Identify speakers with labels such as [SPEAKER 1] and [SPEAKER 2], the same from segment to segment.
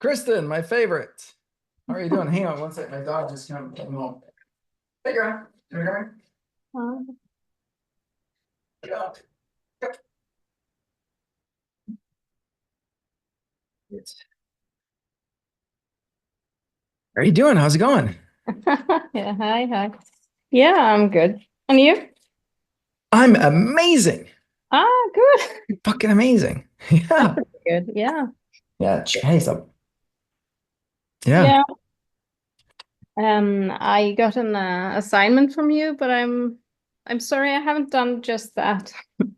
[SPEAKER 1] Kristen, my favorite. How are you doing? Hang on one second. My dog just came home. Hey, girl. Come here.
[SPEAKER 2] Um,
[SPEAKER 1] Come here. It's- How are you doing? How's it going?
[SPEAKER 2] Yeah, hi. Yeah, I'm good. And you?
[SPEAKER 1] I'm amazing.
[SPEAKER 2] Ah, good.
[SPEAKER 1] Fucking amazing. Yeah.
[SPEAKER 2] Pretty good. Yeah.
[SPEAKER 1] Yeah. Chase up. Yeah.
[SPEAKER 2] Yeah. I got an assignment from you, but I'm sorry I haven't done just that. You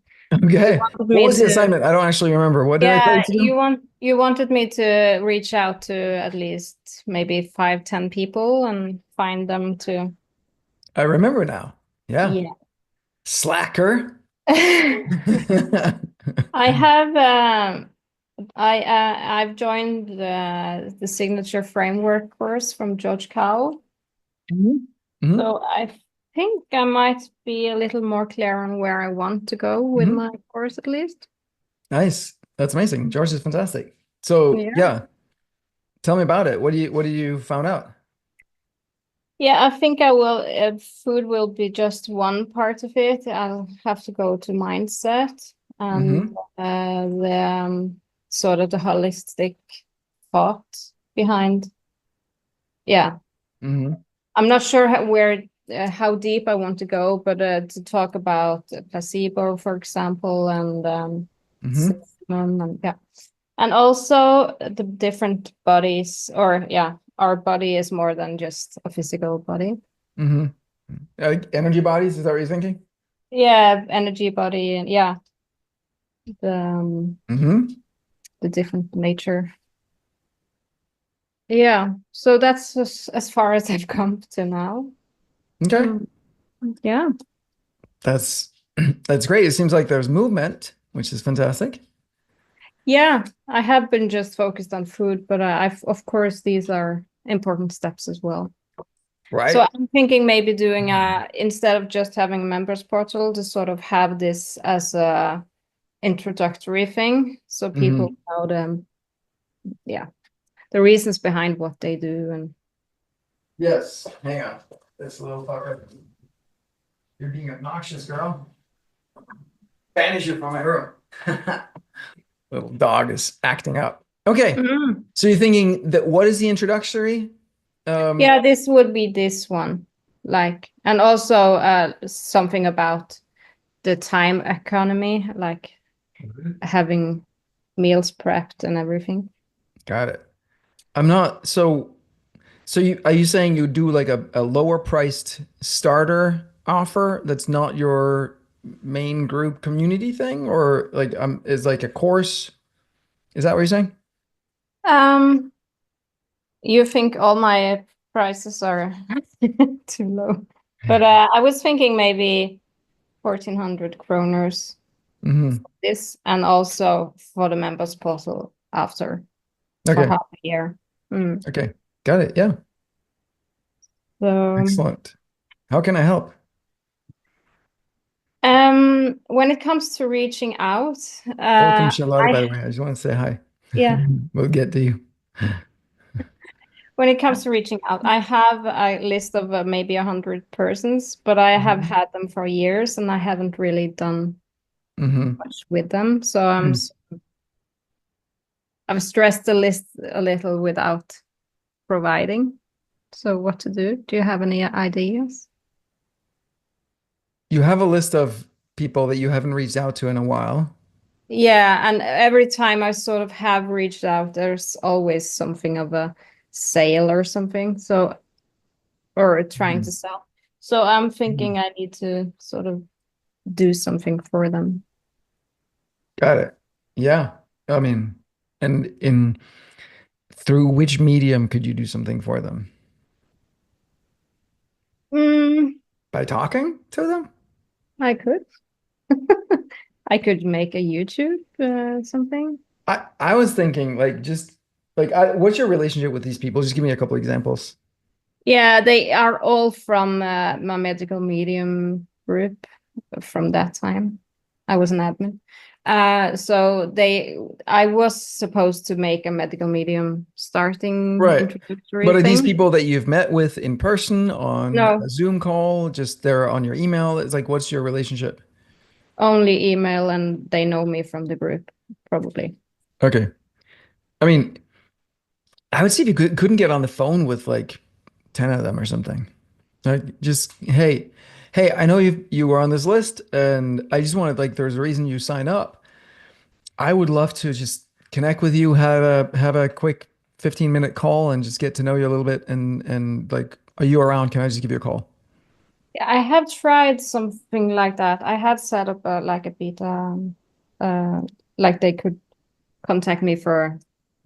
[SPEAKER 1] Okay.
[SPEAKER 2] wanted
[SPEAKER 1] What
[SPEAKER 2] me
[SPEAKER 1] was the
[SPEAKER 2] to,
[SPEAKER 1] assignment? I don't actually remember. What did I tell you
[SPEAKER 2] yeah,
[SPEAKER 1] to do?
[SPEAKER 2] you wanted me to reach out to at least maybe 5, 10 people and find them to,
[SPEAKER 1] I remember now. Yeah.
[SPEAKER 2] yeah.
[SPEAKER 1] Slacker.
[SPEAKER 2] I have I've joined the signature framework course from George Cowell.
[SPEAKER 1] Mhm. Mhm.
[SPEAKER 2] So I think I might be a little more clear on where I want to go with
[SPEAKER 1] Mhm.
[SPEAKER 2] my course at least.
[SPEAKER 1] Nice. That's amazing. George is fantastic. So
[SPEAKER 2] Yeah.
[SPEAKER 1] yeah, tell me about it. What do you found out?
[SPEAKER 2] Yeah, I think I will, food will be just one part of it. I'll have to go to mindset and
[SPEAKER 1] Mm-hmm.
[SPEAKER 2] the sort of the holistic thought behind. Yeah.
[SPEAKER 1] Mm-hmm.
[SPEAKER 2] I'm not sure how deep I want to go, but to talk about placebo, for example, and
[SPEAKER 1] Mm-hmm.
[SPEAKER 2] system, and yeah, and also the different bodies, or yeah, our body is more than just a physical body.
[SPEAKER 1] Mm-hmm. Energy bodies, is that what you're thinking?
[SPEAKER 2] Yeah, energy body, and yeah, the
[SPEAKER 1] Mm-hmm.
[SPEAKER 2] the different nature. Yeah, so that's as far as I've come to now.
[SPEAKER 1] Okay.
[SPEAKER 2] Mm, yeah.
[SPEAKER 1] That's that's great. It seems like there's movement, which is fantastic.
[SPEAKER 2] Yeah, I have been just focused on food, but of course, these are important steps as well. So
[SPEAKER 1] Right.
[SPEAKER 2] I'm thinking maybe doing instead of just having a members portal, to sort of have this as a introductory thing, so
[SPEAKER 1] Mm-hmm.
[SPEAKER 2] people know yeah, the reasons behind what they do. And
[SPEAKER 1] Yes. Hang on. This little fucker. You're being obnoxious, girl. Banish you from my room. Little dog is acting up. Okay.
[SPEAKER 2] Mhm.
[SPEAKER 1] So you're thinking that what is the introductory? Um,
[SPEAKER 2] Yeah, this would be this one, like, and also something about the time economy, like having meals prepped and everything.
[SPEAKER 1] got it. I'm not so you are you saying you do like a lower priced starter offer that's not your main group community thing or like is like a course? Is that what you're saying?
[SPEAKER 2] Um, you think all my prices are too low, but I was thinking maybe 1,400 kroners
[SPEAKER 1] Hmm.
[SPEAKER 2] this, and also for the members portal after for
[SPEAKER 1] Okay.
[SPEAKER 2] half a year. Mm.
[SPEAKER 1] Okay. Got it. Yeah.
[SPEAKER 2] So,
[SPEAKER 1] Excellent. How can I help?
[SPEAKER 2] when it comes to reaching out,
[SPEAKER 1] Welcome, Charlotte, by
[SPEAKER 2] I
[SPEAKER 1] the way. I just want to say hi.
[SPEAKER 2] yeah.
[SPEAKER 1] We'll get to you.
[SPEAKER 2] When it comes to reaching out, I have a list of maybe 100 persons, but I have
[SPEAKER 1] Hmm.
[SPEAKER 2] had them for years and I haven't really done
[SPEAKER 1] Hmm.
[SPEAKER 2] much with them. So
[SPEAKER 1] Hmm.
[SPEAKER 2] I've stressed the list a little without providing. So what to do? Do you have any ideas?
[SPEAKER 1] You have a list of people that you haven't reached out to in a while.
[SPEAKER 2] Yeah, and every time I sort of have reached out, there's always something of a sale or something. So, or trying to
[SPEAKER 1] Mhm.
[SPEAKER 2] sell. So I'm
[SPEAKER 1] Mhm.
[SPEAKER 2] thinking I need to sort of do something for them.
[SPEAKER 1] Got it. Yeah. I mean, and in through which medium could you do something for them?
[SPEAKER 2] Mm,
[SPEAKER 1] By talking to them?
[SPEAKER 2] I could. I could make a YouTube something.
[SPEAKER 1] I was thinking like just like what's your relationship with these people? Just give me a couple examples.
[SPEAKER 2] Yeah, they are all from my medical medium group from that time. I was an admin. So I was supposed to make a medical medium starting
[SPEAKER 1] Right.
[SPEAKER 2] introductory
[SPEAKER 1] But are these
[SPEAKER 2] thing.
[SPEAKER 1] people that you've met with in person on a
[SPEAKER 2] No,
[SPEAKER 1] Zoom call, just they're on your email? It's like, what's your relationship?
[SPEAKER 2] only email, and they know me from the group, probably.
[SPEAKER 1] Okay. I mean, I would see if you couldn't get on the phone with like 10 of them or something. Like just, hey, I know you were on this list and I just wanted like there's a reason you signed up. I would love to just connect with you, have a quick 15-minute call and just get to know you a little bit and like are you around? Can I just give you a call?
[SPEAKER 2] I have tried something like that. I had set up a beta, uh, like they could contact me for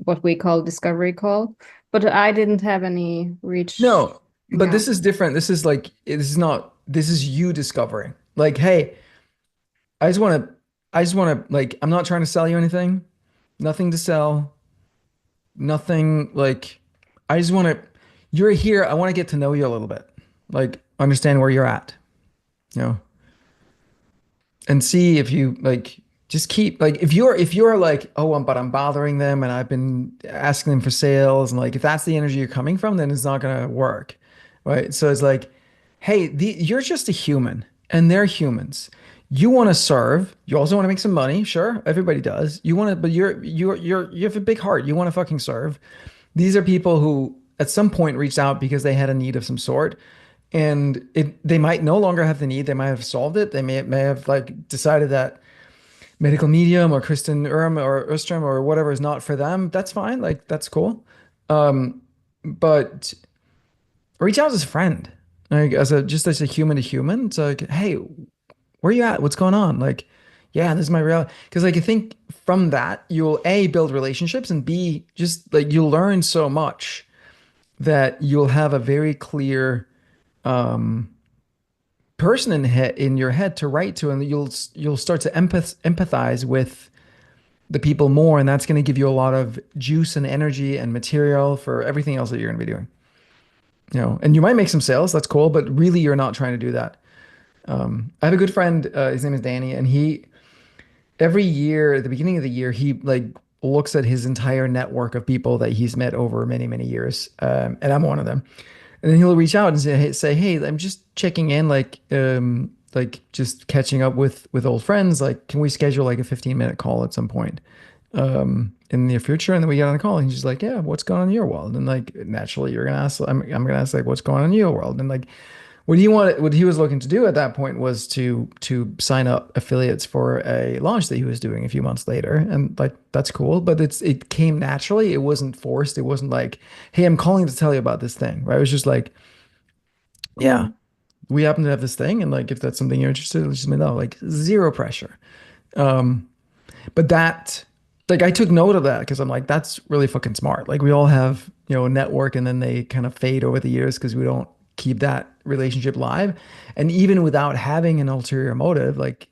[SPEAKER 2] what we call discovery call, but I didn't have any reach.
[SPEAKER 1] No, but
[SPEAKER 2] Yeah.
[SPEAKER 1] this is different. This is like this is not this is you discovering. Like, hey, I just want to I just want to like I'm not trying to sell you anything. Nothing to sell. Nothing like I just want to you're here. I want to get to know you a little bit. Like understand where you're at, you know, and see if you like just keep like if you're like, oh, but I'm bothering them and I've been asking them for sales and like if that's the energy you're coming from, then it's not gonna work. Right. So it's like, hey, you're just a human and they're humans. You want to serve. You also want to make some money. Sure, everybody does. You want to, but you have a big heart. You want to fucking serve. These are people who at some point reached out because they had a need of some sort. And they might no longer have the need. They might have solved it. They may have like decided that medical medium or Kristen Urm or Ostrom or whatever is not for them. That's fine. Like that's cool. But reach out as a friend, like as a just as a human to human. It's like, hey, where you at? What's going on? Like, yeah, this is my real. Because like I think from that you'll A, build relationships and B, just like you'll learn so much that you'll have a very clear person in your head to write to, and you'll start to empathize with the people more, and that's going to give you a lot of juice and energy and material for everything else that you're going to be doing. You know, and you might make some sales, that's cool, but really you're not trying to do that. I have a good friend, his name is Danny, and he every year at the beginning of the year he like looks at his entire network of people that he's met over many many years, and I'm one of them. And then he'll reach out and say, hey, I'm just checking in, like just catching up with old friends. Like, can we schedule like a 15-minute call at some point in the near future? And then we get on the call, and he's just like, yeah, what's going on in your world? And like naturally, you're gonna ask, I'm gonna ask like, what's going on in your world? And like, what he was looking to do at that point was to sign up affiliates for a launch that he was doing a few months later, and like that's cool, but it came naturally. It wasn't forced. It wasn't like, hey, I'm calling to tell you about this thing, right? It was just like, yeah,
[SPEAKER 2] Mm.
[SPEAKER 1] we happen to have this thing, and like if that's something you're interested in, just let me know. Like zero pressure. But that like I took note of that because I'm like, that's really fucking smart. Like we all have, a network and then they kind of fade over the years because we don't keep that relationship live. And even without having an ulterior motive, like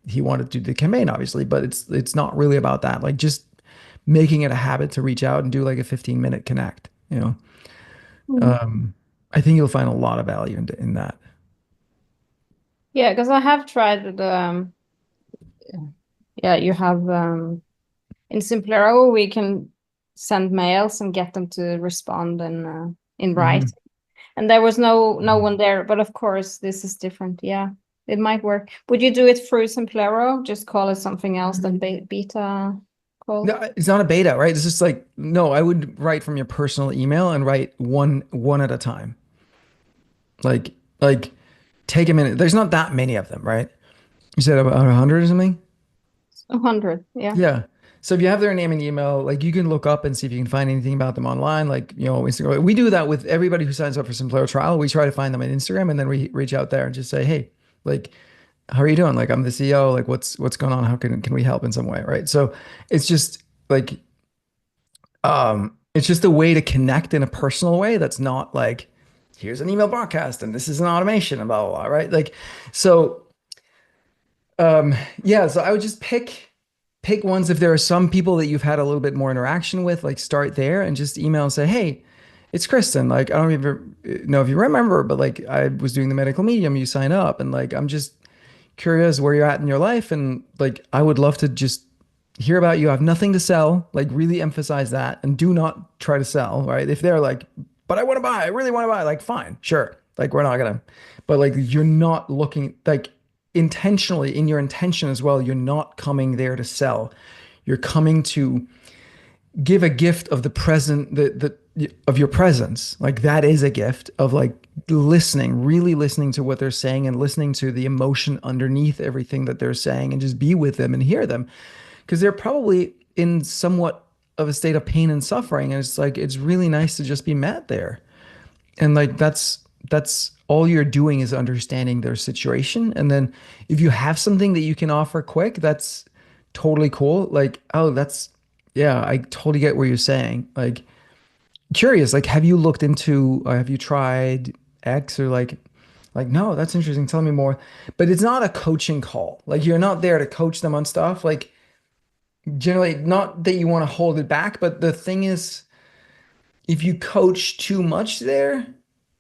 [SPEAKER 1] he wanted to do the campaign, obviously, but it's not really about that. Like just making it a habit to reach out and do like a 15-minute connect, you know.
[SPEAKER 2] Mm.
[SPEAKER 1] Um, I think you'll find a lot of value in that.
[SPEAKER 2] Yeah, because I have tried yeah, you have in Simplero we can send mails and get them to respond in
[SPEAKER 1] Mhm.
[SPEAKER 2] writing. And there was no one there, but of course this is different. Yeah, it might work. Would you do it through Simplero? Just call it something else than beta call?
[SPEAKER 1] No, it's not a beta, right? It's just like, no, I would write from your personal email and write one at a time. Like take a minute. There's not that many of them, right? You said about 100 or something?
[SPEAKER 2] 100. Yeah.
[SPEAKER 1] Yeah. So if you have their name and email, like you can look up and see if you can find anything about them online, like, Instagram. We do that with everybody who signs up for Simplero trial. We try to find them on Instagram and then we reach out there and just say, hey, like, how are you doing? Like, I'm the CEO. Like, what's going on? How can we help in some way? Right. So it's just like, it's just a way to connect in a personal way that's not like, here's an email broadcast and this is an automation and blah, blah, blah. Right. Like, so yeah, so I would just pick ones if there are some people that you've had a little bit more interaction with, like start there and just email and say, "Hey, it's Kristen. Like, I don't even know if you remember, but like I was doing the medical medium, you sign up and like I'm just curious where you're at in your life, and like I would love to just hear about you. I have nothing to sell. Like really emphasize that, and do not try to sell, right? If they're like, but I want to buy, I really want to buy, like fine, sure. Like we're not gonna, but like you're not looking like intentionally in your intention as well. You're not coming there to sell. You're coming to give a gift of the present, the of your presence. Like that is a gift of like listening, really listening to what they're saying and listening to the emotion underneath everything that they're saying and just be with them and hear them because they're probably in somewhat of a state of pain and suffering, and it's like it's really nice to just be met there. And like that's all you're doing is understanding their situation. And then if you have something that you can offer quick, that's totally cool. Like, oh, that's yeah, I totally get what you're saying. Like curious, like have you looked into have you tried X or like no, that's interesting. Tell me more. But it's not a coaching call. Like you're not there to coach them on stuff. Like generally not that you want to hold it back, but the thing is if you coach too much there,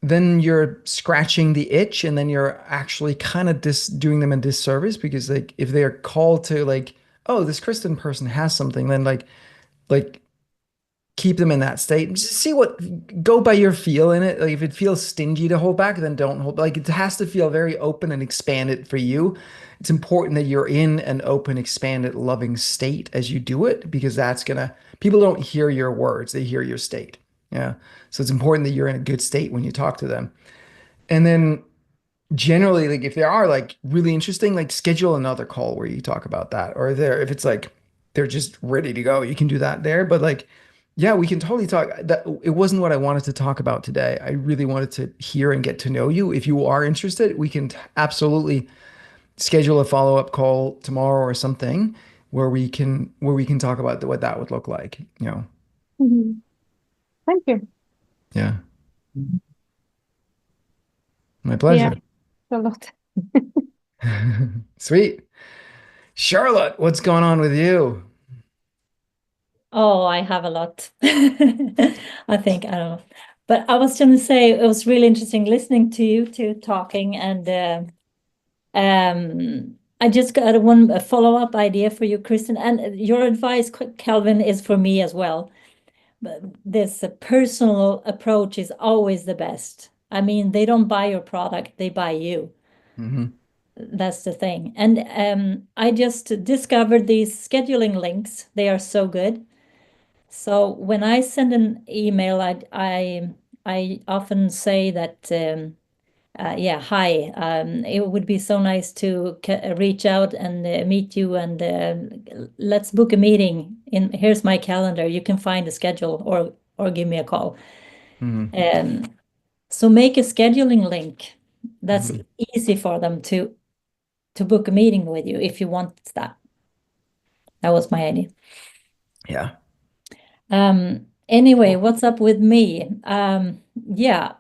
[SPEAKER 1] then you're scratching the itch and then you're actually kind of doing them a disservice because like if they're called to like, oh, this Kristen person has something, then like keep them in that state. Just see what go by your feel in it. Like if it feels stingy to hold back, then don't hold. Like it has to feel very open and expanded for you. It's important that you're in an open, expanded, loving state as you do it because that's gonna people don't hear your words, they hear your state. Yeah. So it's important that you're in a good state when you talk to them. And then generally like if they are like really interesting, like schedule another call where you talk about that. Or there if it's like they're just ready to go, you can do that there. But like yeah, we can totally talk. That it wasn't what I wanted to talk about today. I really wanted to hear and get to know you. If you are interested, we can absolutely schedule a follow-up call tomorrow or something where we can talk about what that would look like, you know.
[SPEAKER 2] Mhm. Thank you.
[SPEAKER 1] Yeah. My
[SPEAKER 2] Yeah,
[SPEAKER 1] pleasure.
[SPEAKER 2] a lot.
[SPEAKER 1] Sweet. Charlotte, what's going on with you?
[SPEAKER 3] Oh, I have a lot. I think I don't know. But I was going to say it was really interesting listening to you two talking, and I just got a follow-up idea for you, Kristen, and your advice, Calvin, is for me as well. But this personal approach is always the best. I mean, they don't buy your product, they buy you.
[SPEAKER 1] Hmm.
[SPEAKER 3] That's the thing. And I just discovered these scheduling links. They are so good. So when I send an email, I often say that yeah, hi. It would be so nice to reach out and meet you, and let's book a meeting. Here's my calendar. You can find a schedule or give me a call.
[SPEAKER 1] Hmm.
[SPEAKER 3] Um, so make a scheduling link. That's
[SPEAKER 1] Hmm.
[SPEAKER 3] easy for them to book a meeting with you if you want that. That was my idea.
[SPEAKER 1] Yeah.
[SPEAKER 3] Anyway,
[SPEAKER 1] Cool.
[SPEAKER 3] what's up with me? Yeah,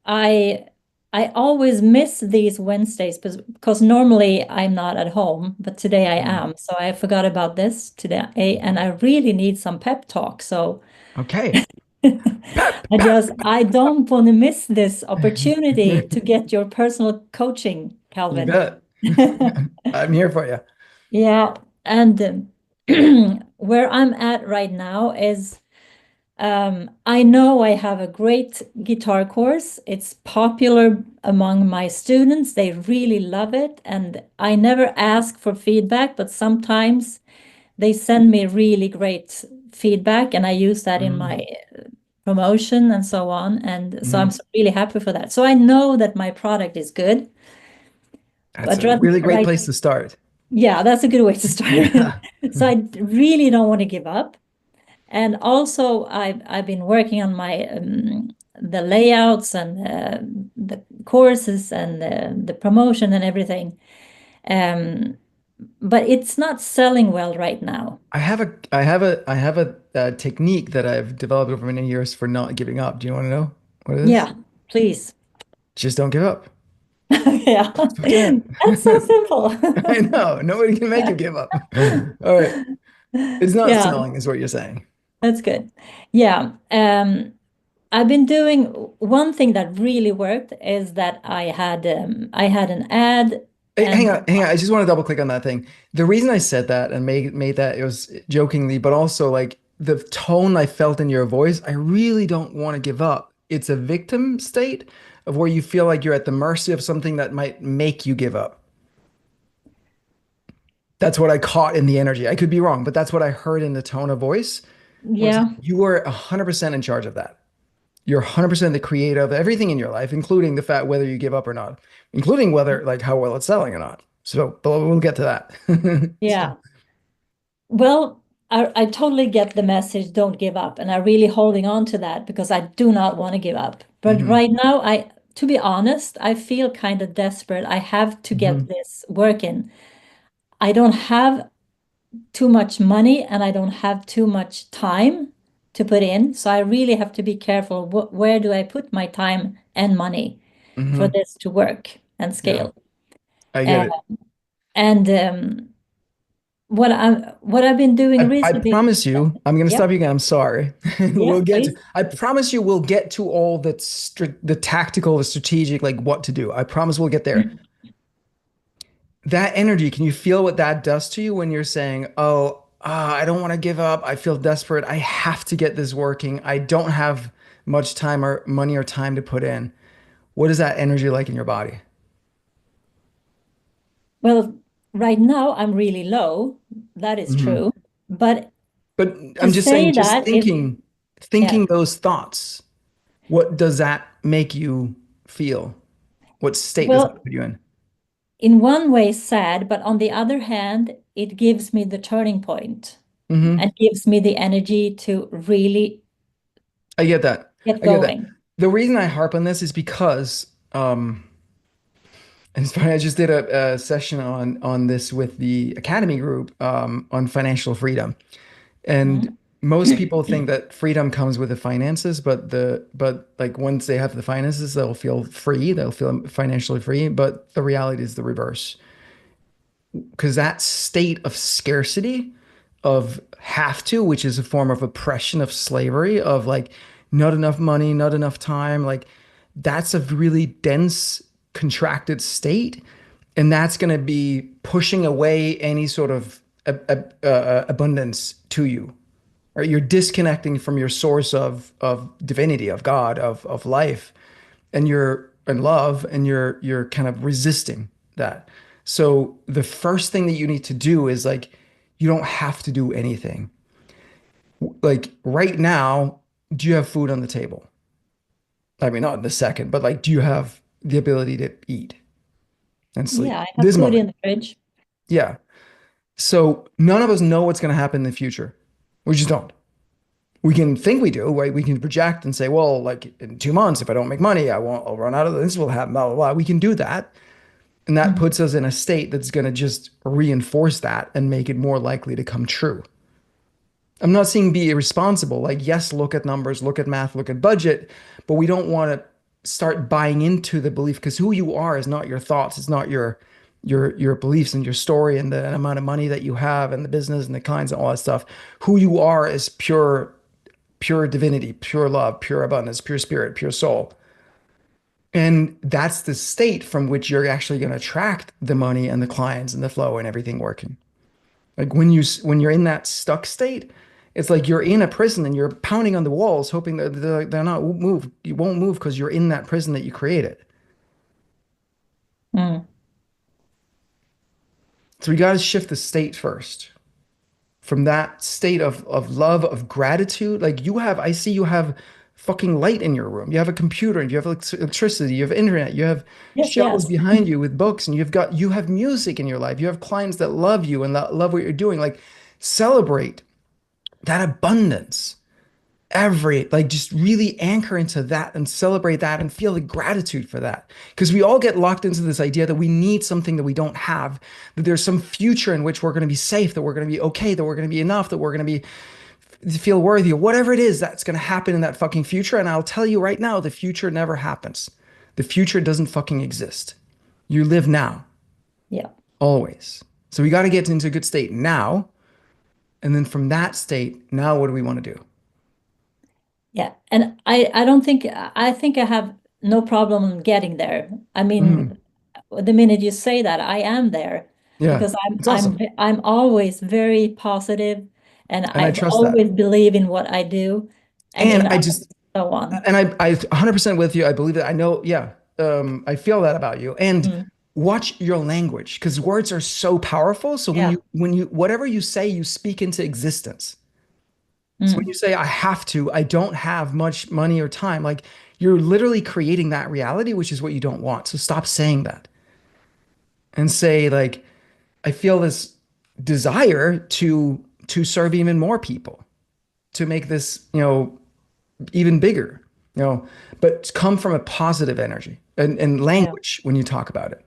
[SPEAKER 3] I I always miss these Wednesdays because normally I'm not at home, but today I
[SPEAKER 1] Mm.
[SPEAKER 3] am. So I forgot about this today, and I really need some pep talk. So
[SPEAKER 1] Okay. Pep, pep.
[SPEAKER 3] I don't want to miss this opportunity to get your personal coaching,
[SPEAKER 1] You
[SPEAKER 3] Calvin.
[SPEAKER 1] bet. I'm here for you.
[SPEAKER 3] Yeah, and where I'm at right now is I know I have a great guitar course. It's popular among my students. They really love it. And I never ask for feedback, but sometimes they send me really great feedback, and I use that in
[SPEAKER 1] Hmm.
[SPEAKER 3] my promotion and so on. And so I'm
[SPEAKER 1] Hmm.
[SPEAKER 3] so really happy for that. So I know that my product is good,
[SPEAKER 1] That's
[SPEAKER 3] but
[SPEAKER 1] a really great
[SPEAKER 3] right,
[SPEAKER 1] place to start.
[SPEAKER 3] yeah, that's a good way to start.
[SPEAKER 1] Yeah.
[SPEAKER 3] So I really don't want to give up. And also, I've been working on my the layouts and the courses and the promotion and everything. Um, but it's not selling well right now.
[SPEAKER 1] I have a technique that I've developed over many years for not giving up. Do you want to know what it is?
[SPEAKER 3] Yeah, please.
[SPEAKER 1] Just don't give up.
[SPEAKER 3] Yeah,
[SPEAKER 1] That's about it.
[SPEAKER 3] that's so simple.
[SPEAKER 1] I know. Nobody can make you give up. All right. It's not
[SPEAKER 3] Yeah,
[SPEAKER 1] selling, is what you're saying.
[SPEAKER 3] that's good. Yeah. I've been doing one thing that really worked is that I had an ad
[SPEAKER 1] Hey,
[SPEAKER 3] And
[SPEAKER 1] hang on. I just want to double click on that thing. The reason I said that and made that, it was jokingly, but also like the tone I felt in your voice. I really don't want to give up. It's a victim state of where you feel like you're at the mercy of something that might make you give up. That's what I caught in the energy. I could be wrong, but that's what I heard in the tone of voice. Where it's like
[SPEAKER 3] yeah,
[SPEAKER 1] you are 100% in charge of that. You're 100% the creator of everything in your life, including the fact whether you give up or not, including whether like how well it's selling or not. So, but we'll get to that.
[SPEAKER 3] yeah. Well, I totally get the message, don't give up. And I'm really holding on to that because I do not want to give up. But
[SPEAKER 1] Hmm.
[SPEAKER 3] right now, to be honest, I feel kind of desperate. I have to get
[SPEAKER 1] Hmm.
[SPEAKER 3] this working. I don't have too much money and I don't have too much time to put in. So I really have to be careful. Where do I put my time and money for
[SPEAKER 1] Hmm.
[SPEAKER 3] this to work and
[SPEAKER 1] Yeah,
[SPEAKER 3] scale?
[SPEAKER 1] I get
[SPEAKER 3] Uh,
[SPEAKER 1] it.
[SPEAKER 3] and what I've been doing
[SPEAKER 1] I
[SPEAKER 3] recently.
[SPEAKER 1] promise you, I'm going to
[SPEAKER 3] Yeah,
[SPEAKER 1] stop you again. I'm sorry.
[SPEAKER 3] yeah,
[SPEAKER 1] We'll get to,
[SPEAKER 3] please.
[SPEAKER 1] I promise you we'll get to all the tactical, the strategic, like what to do. I promise we'll get there. That energy, can you feel what that does to you when you're saying, "Oh, I don't want to give up. I feel desperate. I have to get this working. I don't have much time or money or time to put in." What is that energy like in your body?
[SPEAKER 3] Well, right now I'm really low. That is
[SPEAKER 1] Mhm.
[SPEAKER 3] true. But
[SPEAKER 1] But
[SPEAKER 3] to
[SPEAKER 1] I'm just
[SPEAKER 3] say
[SPEAKER 1] saying, just
[SPEAKER 3] that is, yeah,
[SPEAKER 1] thinking those thoughts, what does that make you feel? What state does that
[SPEAKER 3] well,
[SPEAKER 1] put you in?
[SPEAKER 3] in one way sad, but on the other hand, it gives me the turning point
[SPEAKER 1] Hmm.
[SPEAKER 3] and gives me the energy to really
[SPEAKER 1] I get that.
[SPEAKER 3] get
[SPEAKER 1] I get that.
[SPEAKER 3] going.
[SPEAKER 1] The reason I harp on this is because, and it's funny, I just did a session on this with the Academy group on financial freedom. And
[SPEAKER 3] Mm.
[SPEAKER 1] most people think that freedom comes with the finances, but like once they have the finances, they'll feel free, they'll feel financially free. But the reality is the reverse. Because that state of scarcity, of have to, which is a form of oppression, of slavery, of like not enough money, not enough time, like that's a really dense, contracted state. And that's going to be pushing away any sort of abundance to you. Right? You're disconnecting from your source of divinity, of God, of life, and you're in love, and you're kind of resisting that. So the first thing that you need to do is like you don't have to do anything. Like right now, do you have food on the table? I mean, not in a second, but like, do you have the ability to eat and sleep?
[SPEAKER 3] Yeah, I have
[SPEAKER 1] This
[SPEAKER 3] food
[SPEAKER 1] moment.
[SPEAKER 3] in the fridge.
[SPEAKER 1] Yeah. So none of us know what's going to happen in the future. We just don't. We can think we do, right? We can project and say, well, like in 2 months, if I don't make money, I'll run out of this will happen, blah, blah, blah. We can do that. And that
[SPEAKER 3] Mhm.
[SPEAKER 1] puts us in a state that's going to just reinforce that and make it more likely to come true. I'm not saying be irresponsible. Like, yes, look at numbers, look at math, look at budget, but we don't want to start buying into the belief because who you are is not your thoughts. It's not your beliefs and your story and the amount of money that you have and the business and the clients and all that stuff. Who you are is pure divinity, pure love, pure abundance, pure spirit, pure soul. And that's the state from which you're actually going to attract the money and the clients and the flow and everything working. Like when you're in that stuck state, it's like you're in a prison and you're pounding on the walls, hoping that they're not move. You won't move because you're in that prison that you created.
[SPEAKER 3] Mm.
[SPEAKER 1] So we got to shift the state first. From that state of love, of gratitude. Like you have, I see you have fucking light in your room. You have a computer and you have electricity, you have internet, you have
[SPEAKER 3] Yes,
[SPEAKER 1] shelves
[SPEAKER 3] yes.
[SPEAKER 1] behind you with books, and you have music in your life. You have clients that love you and that love what you're doing. Like celebrate that abundance. Like just really anchor into that and celebrate that and feel the gratitude for that. Because we all get locked into this idea that we need something that we don't have, that there's some future in which we're going to be safe, that we're going to be okay, that we're going to be enough, that we're going to be feel worthy, or whatever it is that's going to happen in that fucking future. And I'll tell you right now, the future never happens. The future doesn't fucking exist. You live now,
[SPEAKER 3] Yeah.
[SPEAKER 1] always. So we got to get into a good state now. And then from that state, now what do we want to do?
[SPEAKER 3] Yeah. And I don't think I think I have no problem getting there. I
[SPEAKER 1] Mm,
[SPEAKER 3] mean, the minute you say that, I am there
[SPEAKER 1] Yeah,
[SPEAKER 3] because I'm
[SPEAKER 1] it's
[SPEAKER 3] I'm
[SPEAKER 1] awesome.
[SPEAKER 3] I'm always very positive, and
[SPEAKER 1] And I
[SPEAKER 3] I
[SPEAKER 1] trust that.
[SPEAKER 3] always believe in what I do, and
[SPEAKER 1] And
[SPEAKER 3] in
[SPEAKER 1] I
[SPEAKER 3] others,
[SPEAKER 1] just,
[SPEAKER 3] so on.
[SPEAKER 1] and I 100% with you. I believe it. I know, yeah. I feel that about you. And
[SPEAKER 3] Mm,
[SPEAKER 1] watch your language because words are so powerful. So
[SPEAKER 3] yeah.
[SPEAKER 1] whatever you say, you speak into existence. So when you
[SPEAKER 3] Mm,
[SPEAKER 1] say, I have to, I don't have much money or time, like you're literally creating that reality, which is what you don't want. So stop saying that and say, like, I feel this desire to serve even more people, to make this, even bigger, but come from a positive energy and
[SPEAKER 3] yeah.
[SPEAKER 1] language when you talk about it.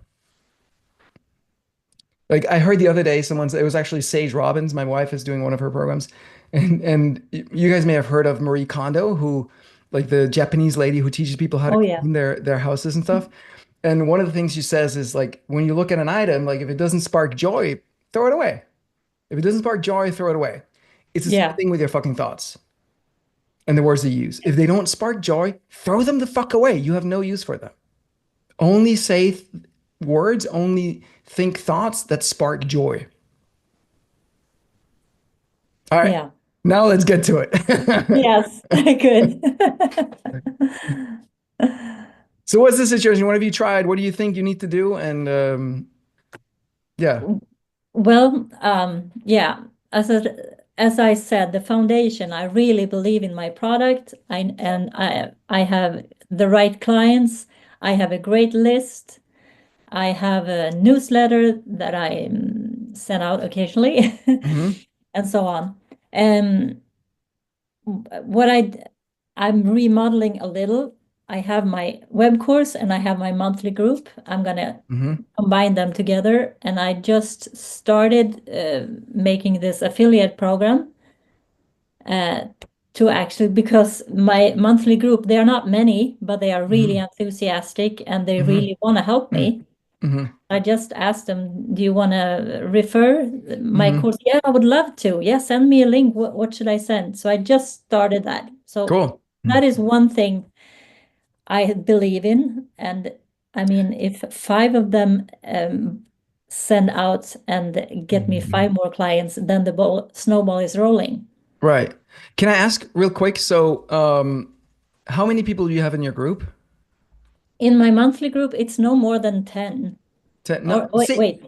[SPEAKER 1] Like I heard the other day, it was actually Sage Robbins. My wife is doing one of her programs, and you guys may have heard of Marie Kondo, who, like the Japanese lady who teaches people how to
[SPEAKER 3] Oh yeah.
[SPEAKER 1] clean their houses and stuff. And one of the things she says is like, when you look at an item, like if it doesn't spark joy, throw it away. If it doesn't spark joy, throw it away. It's the same
[SPEAKER 3] Yeah.
[SPEAKER 1] thing with your fucking thoughts and the words you use. If they don't spark joy, throw them the fuck away. You have no use for them. Only say words, only think thoughts that spark joy. All right,
[SPEAKER 3] Yeah.
[SPEAKER 1] now let's get to it.
[SPEAKER 3] Yes. Good.
[SPEAKER 1] So, what's the situation? What have you tried? What do you think you need to do? And yeah.
[SPEAKER 3] Well, yeah, as I said, the foundation, I really believe in my product. I have the right clients. I have a great list. I have a newsletter that I send out occasionally,
[SPEAKER 1] Hmm.
[SPEAKER 3] and so on. Um, what I'm remodeling a little. I have my web course and I have my monthly group. I'm gonna
[SPEAKER 1] Hmm.
[SPEAKER 3] combine them together, and I just started making this affiliate program uh, to actually, because my monthly group, they are not many, but they are really
[SPEAKER 1] Hmm.
[SPEAKER 3] enthusiastic and they
[SPEAKER 1] Hmm.
[SPEAKER 3] really want to help me.
[SPEAKER 1] Hmm.
[SPEAKER 3] I just asked them, do you want to refer my
[SPEAKER 1] Hmm.
[SPEAKER 3] course? Yeah, I would love to. Yeah, send me a link. What should I send? So I just started that. So
[SPEAKER 1] Cool.
[SPEAKER 3] that is one thing I believe in. And I mean, if five of them send out and get me
[SPEAKER 1] Mhm.
[SPEAKER 3] five more clients, then the snowball is rolling.
[SPEAKER 1] Right. Can I ask real quick? So, how many people do you have in your group?
[SPEAKER 3] In my monthly group, it's no more than 10.
[SPEAKER 1] No,
[SPEAKER 3] Or wait,
[SPEAKER 1] see,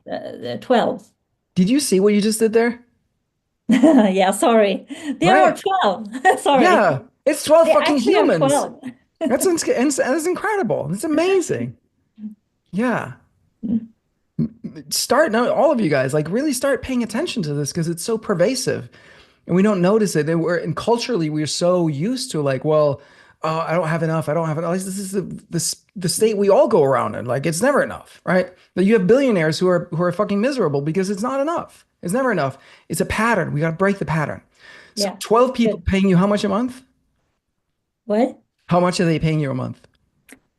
[SPEAKER 3] 12.
[SPEAKER 1] did you see what you just did there?
[SPEAKER 3] Yeah, sorry. There are
[SPEAKER 1] Right.
[SPEAKER 3] 12. Sorry.
[SPEAKER 1] Yeah. It's 12
[SPEAKER 3] They
[SPEAKER 1] fucking
[SPEAKER 3] actually are
[SPEAKER 1] humans.
[SPEAKER 3] 12.
[SPEAKER 1] That's incredible. That's amazing. Yeah. Start now, all of you guys, like really start paying attention to this because it's so pervasive and we don't notice it. And culturally, we're so used to like, well, I don't have enough. I don't have enough. This is the state we all go around in. Like it's never enough, right? But you have billionaires who are fucking miserable because it's not enough. It's never enough. It's a pattern. We got to break the pattern. So
[SPEAKER 3] Yeah,
[SPEAKER 1] 12 people
[SPEAKER 3] good.
[SPEAKER 1] paying you how much a month?
[SPEAKER 3] What?
[SPEAKER 1] How much are they paying you a month?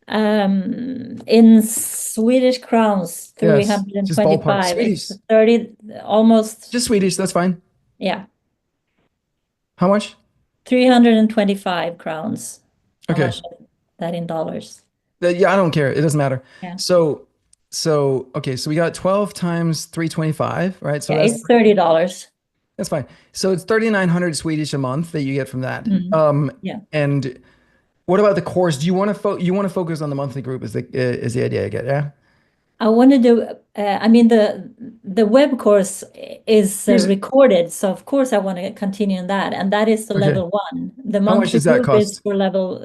[SPEAKER 3] In Swedish crowns,
[SPEAKER 1] Yes, just ballpark.
[SPEAKER 3] 325. It's
[SPEAKER 1] Swedish.
[SPEAKER 3] 30, almost,
[SPEAKER 1] Just Swedish. That's fine.
[SPEAKER 3] yeah,
[SPEAKER 1] How much?
[SPEAKER 3] 325 crowns. How much
[SPEAKER 1] Okay.
[SPEAKER 3] is that in dollars?
[SPEAKER 1] Yeah, I don't care. It doesn't matter.
[SPEAKER 3] Yeah.
[SPEAKER 1] So, okay, so we got 12 times 325, right? So
[SPEAKER 3] Yeah, it's $30.
[SPEAKER 1] that's fine. So it's 3,900 Swedish a month that you get from that.
[SPEAKER 3] Mhm. Yeah.
[SPEAKER 1] And what about the course? Do you want to focus on the monthly group is the idea I get, yeah?
[SPEAKER 3] I want to do, I mean, the web course is
[SPEAKER 1] Here's
[SPEAKER 3] recorded, so of course I want to continue in that, and that is the
[SPEAKER 1] okay.
[SPEAKER 3] level one. The
[SPEAKER 1] How much
[SPEAKER 3] monthly
[SPEAKER 1] does that
[SPEAKER 3] group is
[SPEAKER 1] cost?
[SPEAKER 3] for level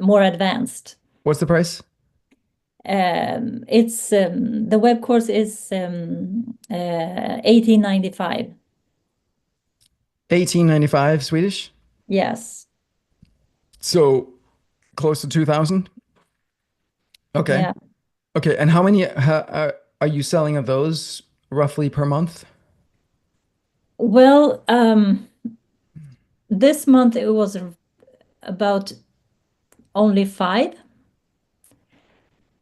[SPEAKER 3] more advanced.
[SPEAKER 1] What's the price?
[SPEAKER 3] It's the web course is 1895.
[SPEAKER 1] 1895 Swedish.
[SPEAKER 3] Yes.
[SPEAKER 1] So close to 2,000. Okay.
[SPEAKER 3] Yeah.
[SPEAKER 1] Okay. And how many are you selling of those roughly per month?
[SPEAKER 3] Well, this month it was about only five,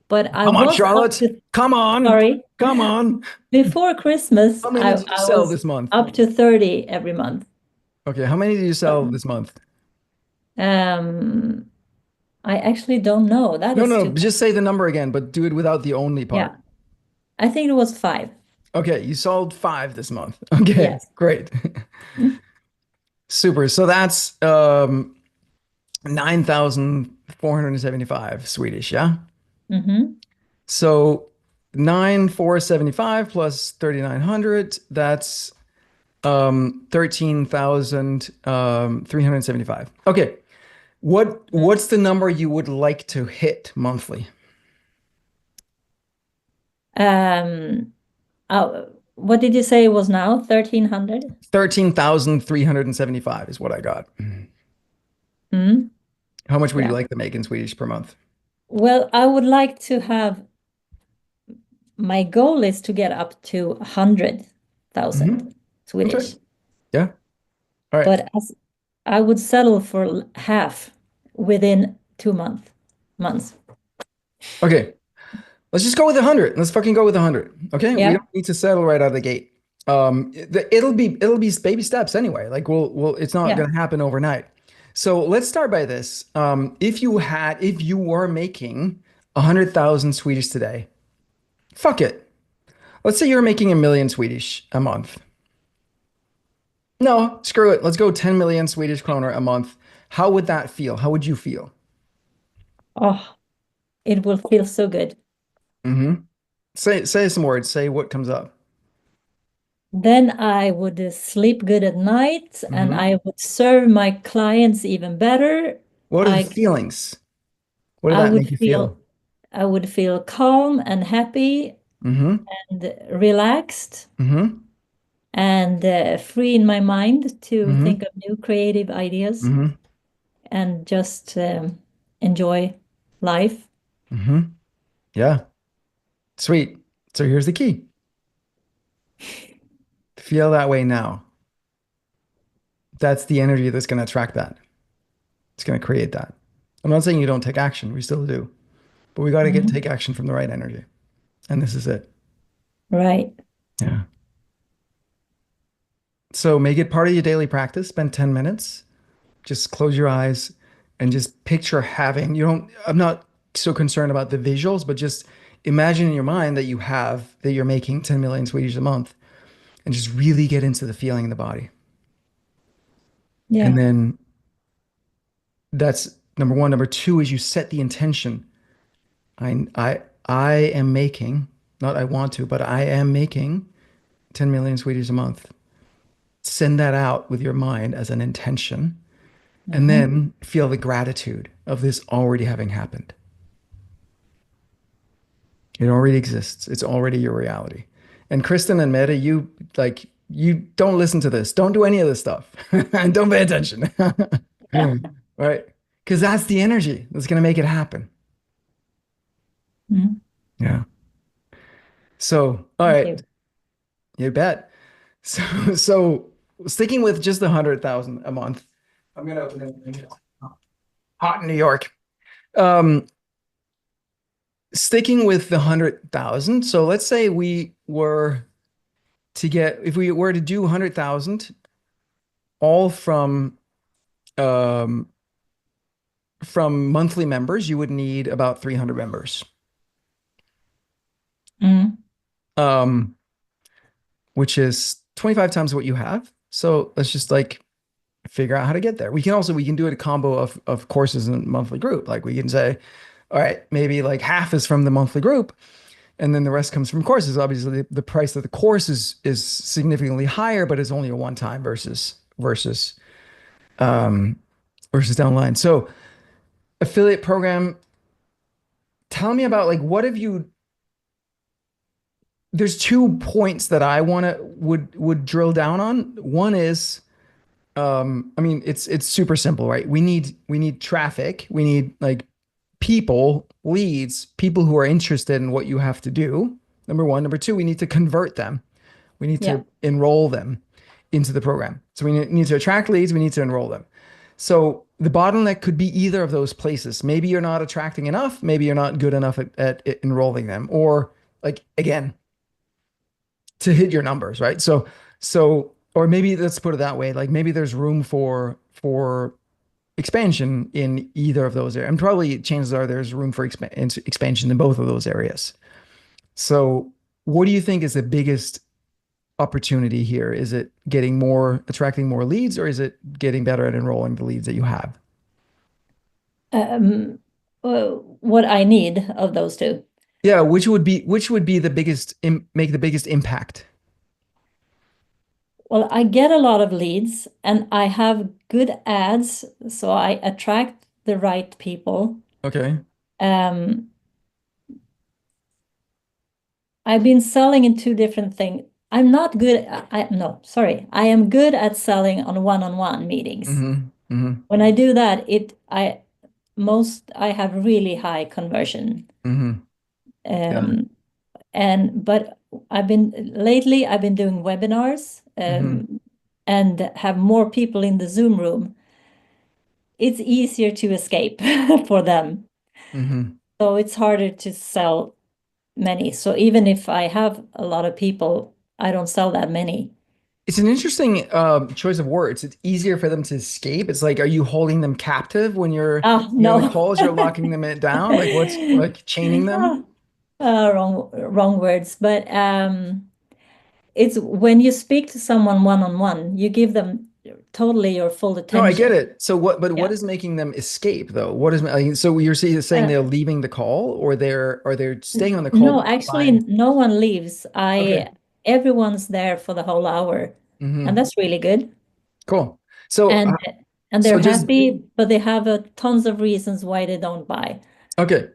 [SPEAKER 3] but I
[SPEAKER 1] Come on,
[SPEAKER 3] was up
[SPEAKER 1] Charlotte.
[SPEAKER 3] to,
[SPEAKER 1] Come on.
[SPEAKER 3] sorry,
[SPEAKER 1] Come on.
[SPEAKER 3] before Christmas,
[SPEAKER 1] How many
[SPEAKER 3] I,
[SPEAKER 1] do you
[SPEAKER 3] I
[SPEAKER 1] sell
[SPEAKER 3] was
[SPEAKER 1] this month?
[SPEAKER 3] up to 30 every month.
[SPEAKER 1] Okay, how many do you sell
[SPEAKER 3] So,
[SPEAKER 1] this month?
[SPEAKER 3] Um, I actually don't know. That
[SPEAKER 1] No,
[SPEAKER 3] is
[SPEAKER 1] no,
[SPEAKER 3] too
[SPEAKER 1] no,
[SPEAKER 3] bad.
[SPEAKER 1] just say the number again, but do it without the only
[SPEAKER 3] Yeah,
[SPEAKER 1] part.
[SPEAKER 3] I think it was 5.
[SPEAKER 1] Okay, you sold 5 this month. Okay,
[SPEAKER 3] Yes.
[SPEAKER 1] great. Super. So that's 9,475 Swedish, yeah?
[SPEAKER 3] Mm-hmm.
[SPEAKER 1] So 9,475 plus 3,900, that's 13,375. Okay. What's the number you would like to hit monthly?
[SPEAKER 3] Um, what did you say it was now? 1,300?
[SPEAKER 1] 13,375 is what I got.
[SPEAKER 3] Mm,
[SPEAKER 1] How much would you
[SPEAKER 3] yeah.
[SPEAKER 1] like to make in Swedish per month?
[SPEAKER 3] Well, I would like to have, my goal is to get up to 100,000
[SPEAKER 1] Okay.
[SPEAKER 3] Swedish,
[SPEAKER 1] Yeah. All right.
[SPEAKER 3] but as I would settle for half within 2 months.
[SPEAKER 1] Okay. Let's just go with 100. Let's fucking go with 100. Okay? We
[SPEAKER 3] Yeah,
[SPEAKER 1] don't need to settle right out of the gate. It'll be baby steps anyway. Like we'll it's not
[SPEAKER 3] yeah.
[SPEAKER 1] gonna happen overnight. So let's start by this. If you were making 100,000 Swedish today, fuck it. Let's say you're making 1 million Swedish a month. No, screw it. Let's go 10 million Swedish kroner a month. How would that feel? How would you feel?
[SPEAKER 3] Oh, it will feel so good.
[SPEAKER 1] Mm-hmm. Say some words. Say what comes up.
[SPEAKER 3] Then I would sleep good at night and
[SPEAKER 1] Mm-hmm.
[SPEAKER 3] I would serve my clients even better.
[SPEAKER 1] What are the
[SPEAKER 3] I
[SPEAKER 1] feelings? What did
[SPEAKER 3] I
[SPEAKER 1] that
[SPEAKER 3] would
[SPEAKER 1] make you
[SPEAKER 3] feel
[SPEAKER 1] feel?
[SPEAKER 3] I would feel calm and happy
[SPEAKER 1] Mm-hmm.
[SPEAKER 3] and relaxed
[SPEAKER 1] Mm-hmm.
[SPEAKER 3] and free in my mind to
[SPEAKER 1] Mm-hmm.
[SPEAKER 3] think of new creative ideas
[SPEAKER 1] Mm-hmm.
[SPEAKER 3] and just enjoy life.
[SPEAKER 1] Mm-hmm. Yeah. Sweet. So here's the key. Feel that way now. That's the energy that's going to attract that. It's going to create that. I'm not saying you don't take action. We still do. But we got to get
[SPEAKER 3] Mhm.
[SPEAKER 1] take action from the right energy. And this is it.
[SPEAKER 3] Right.
[SPEAKER 1] Yeah. So make it part of your daily practice. Spend 10 minutes. Just close your eyes and just picture having, you don't, I'm not so concerned about the visuals, but just imagine in your mind that that you're making 10 million Swedish a month and just really get into the feeling in the body. And
[SPEAKER 3] Yeah.
[SPEAKER 1] then that's number one. Number two is you set the intention. I am making, not I want to, but I am making 10 million Swedish a month. Send that out with your mind as an intention, and
[SPEAKER 3] Mhm.
[SPEAKER 1] then feel the gratitude of this already having happened. It already exists. It's already your reality. And Kristen and Meta, you don't listen to this. Don't do any of this stuff. And don't pay attention. Right? Because that's the energy that's going to make it happen.
[SPEAKER 3] Mhm.
[SPEAKER 1] Yeah. So, all
[SPEAKER 3] Thank
[SPEAKER 1] right,
[SPEAKER 3] you.
[SPEAKER 1] you bet. So sticking with just 100,000 a month, I'm gonna open it. Hot in New York. Um, Sticking with the 100,000. So let's say if we were to do 100,000 all um, from monthly members, you would need about 300 members,
[SPEAKER 3] Mhm.
[SPEAKER 1] um, which is 25 times what you have. So let's just like figure out how to get there. We can do it a combo of courses and monthly group. Like we can say, all right, maybe like half is from the monthly group, and then the rest comes from courses. Obviously, the price of the course is significantly higher, but it's only a one time um, versus down the line. So affiliate program. Tell me about like what have you? There's 2 points that I want to would drill down on. One is I mean it's super simple, right? We need traffic. We need like people, leads, people who are interested in what you have to do. Number one. Number two, we need to convert them. We need
[SPEAKER 3] Yeah.
[SPEAKER 1] to enroll them into the program. So we need to attract leads, we need to enroll them. So the bottleneck could be either of those places. Maybe you're not attracting enough, maybe you're not good enough at enrolling them, or like again, to hit your numbers, right? Or maybe let's put it that way, like maybe there's room for expansion in either of those areas. And probably chances are there's room for expansion in both of those areas. So, what do you think is the biggest opportunity here? Is it getting more, attracting more leads, or is it getting better at enrolling the leads that you have?
[SPEAKER 3] Um, what I need of those two.
[SPEAKER 1] Yeah, which would be the biggest make the biggest impact?
[SPEAKER 3] Well, I get a lot of leads and I have good ads, so I attract the right people.
[SPEAKER 1] Okay.
[SPEAKER 3] Um, I've been selling in two different things. I'm not good. No, sorry. I am good at selling on one-on-one meetings.
[SPEAKER 1] Mm-hmm. Mm-hmm.
[SPEAKER 3] When I do that, I have really high conversion.
[SPEAKER 1] Mm-hmm. Yeah.
[SPEAKER 3] Um, but I've been doing webinars,
[SPEAKER 1] Mm-hmm.
[SPEAKER 3] and have more people in the Zoom room. It's easier to escape for them.
[SPEAKER 1] Mm-hmm.
[SPEAKER 3] So it's harder to sell many. So even if I have a lot of people, I don't sell that many.
[SPEAKER 1] It's an interesting choice of words. It's easier for them to escape. It's like, are you holding them captive when
[SPEAKER 3] Ah,
[SPEAKER 1] you're on the
[SPEAKER 3] no.
[SPEAKER 1] calls? You're locking them down. Like what's like chaining them?
[SPEAKER 3] Ah, wrong words. But it's when you speak to someone one-on-one, you give them totally your full
[SPEAKER 1] No, I
[SPEAKER 3] attention.
[SPEAKER 1] get it. So what? But what
[SPEAKER 3] Yeah.
[SPEAKER 1] is making them escape though? What is like, so you're saying
[SPEAKER 3] Uh,
[SPEAKER 1] they're leaving the call, or they're staying on the call
[SPEAKER 3] no,
[SPEAKER 1] but not
[SPEAKER 3] actually,
[SPEAKER 1] buying?
[SPEAKER 3] no one leaves.
[SPEAKER 1] Okay.
[SPEAKER 3] I Everyone's there for the whole hour, and
[SPEAKER 1] Mm-hmm.
[SPEAKER 3] that's really good.
[SPEAKER 1] Cool. So
[SPEAKER 3] And and they're
[SPEAKER 1] so just
[SPEAKER 3] happy, but they have tons of reasons why they don't buy.
[SPEAKER 1] okay.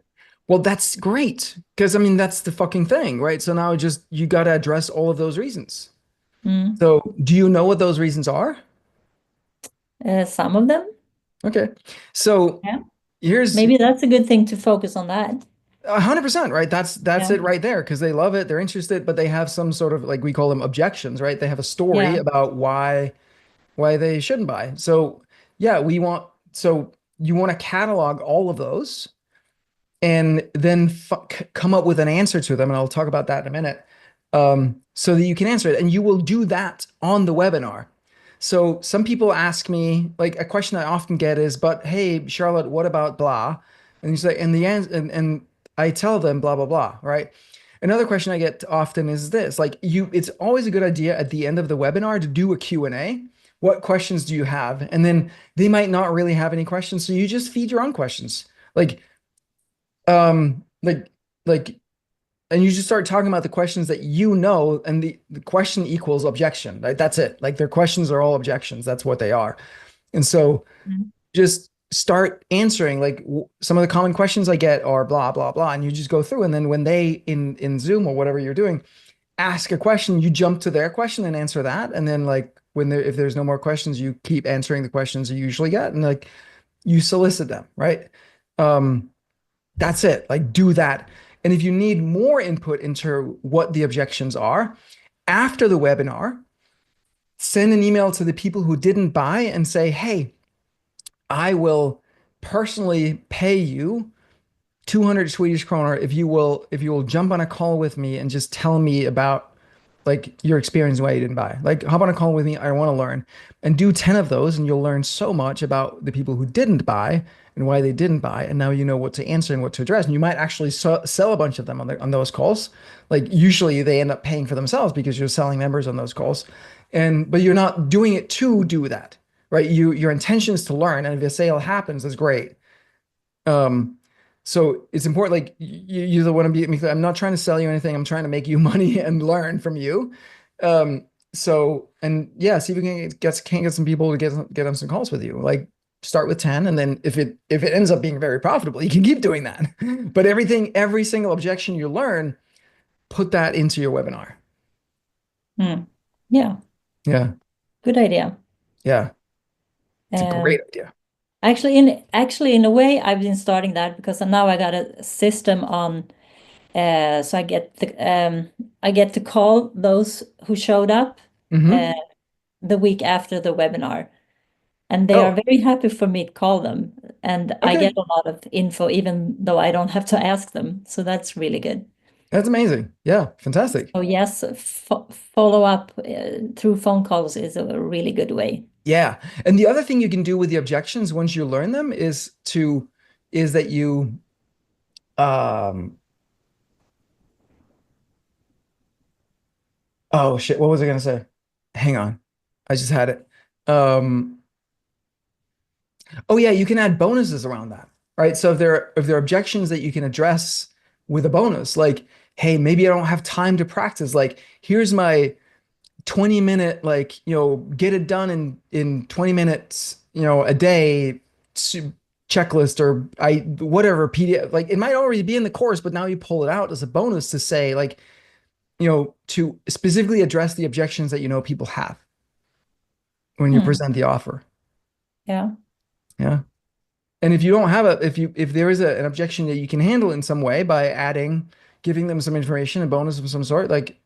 [SPEAKER 1] Well, that's great because I mean that's the fucking thing, right? So now just you got to address all of those reasons.
[SPEAKER 3] Mm.
[SPEAKER 1] So do you know what those reasons are?
[SPEAKER 3] Some of them,
[SPEAKER 1] Okay. So
[SPEAKER 3] yeah.
[SPEAKER 1] here's
[SPEAKER 3] Maybe that's a good thing to focus on that.
[SPEAKER 1] 100%, right? That's
[SPEAKER 3] Yeah,
[SPEAKER 1] it right there because they love it, they're interested, but they have some sort of like we call them objections, right? They have a story
[SPEAKER 3] yeah.
[SPEAKER 1] about why they shouldn't buy. So yeah, so you want to catalog all of those and then come up with an answer to them. And I'll talk about that in a minute. So that you can answer it. And you will do that on the webinar. So some people ask me, like a question I often get is, but hey, Charlotte, what about blah? And you say, and the answer, and I tell them blah, blah, blah, right? Another question I get often is this, like it's always a good idea at the end of the webinar to do a Q&A. What questions do you have? And then they might not really have any questions. So you just feed your own questions. Like, um like like and you just start talking about the questions that you know and the question equals objection, right? That's it. Like their questions are all objections, that's what they are. And so
[SPEAKER 3] Mhm.
[SPEAKER 1] just start answering like some of the common questions I get are blah blah blah, and you just go through, and then when they in Zoom or whatever you're doing ask a question, you jump to their question and answer that, and then like when there if there's no more questions you keep answering the questions you usually get, and like you solicit them, right? um that's it. Like do that. And if you need more input into what the objections are after the webinar, send an email to the people who didn't buy and say, hey, I will personally pay you 200 Swedish kroner if you will jump on a call with me and just tell me about like your experience why you didn't buy. Like hop on a call with me. I want to learn, and do 10 of those and you'll learn so much about the people who didn't buy and why they didn't buy. And now you know what to answer and what to address. And you might actually sell a bunch of them on those calls. Like usually they end up paying for themselves because you're selling members on those calls. But you're not doing it to do that, right? Your intention is to learn. And if a sale happens, that's great. Um, so it's important, like you don't want to be, I'm not trying to sell you anything. I'm trying to make you money and learn from you. So, and yeah, see if we can get some people to get on some calls with you. Like start with 10. And then if it ends up being very profitable, you can keep doing that. But every single objection you learn, put that into your webinar.
[SPEAKER 3] Hmm. Yeah,
[SPEAKER 1] Yeah.
[SPEAKER 3] good idea.
[SPEAKER 1] Yeah. It's a
[SPEAKER 3] Um,
[SPEAKER 1] great idea.
[SPEAKER 3] actually, in a way, I've been starting that because now I got a system on. So I get to call those who showed up uh,
[SPEAKER 1] Hmm.
[SPEAKER 3] the week after the webinar, and they are
[SPEAKER 1] Oh,
[SPEAKER 3] very happy for me to call them, and I get
[SPEAKER 1] okay.
[SPEAKER 3] a lot of info even though I don't have to ask them. So that's really good.
[SPEAKER 1] That's amazing. Yeah. Fantastic.
[SPEAKER 3] So yes, follow up through phone calls is a really good way.
[SPEAKER 1] Yeah. And the other thing you can do with the objections once you learn them is that you um oh shit, what was I gonna say? Hang on. I just had it. Um oh yeah, you can add bonuses around that. Right? So if there are objections that you can address with a bonus, like, hey, maybe I don't have time to practice. Like, here's my 20-minute, like, get it done in 20 minutes, a day checklist, or I whatever PDF. Like, it might already be in the course, but now you pull it out as a bonus to say, like, to specifically address the objections that people have when you
[SPEAKER 3] Hmm.
[SPEAKER 1] present the offer.
[SPEAKER 3] Yeah.
[SPEAKER 1] Yeah. And if you don't have if there is an objection that you can handle in some way by giving them some information, a bonus of some sort, like,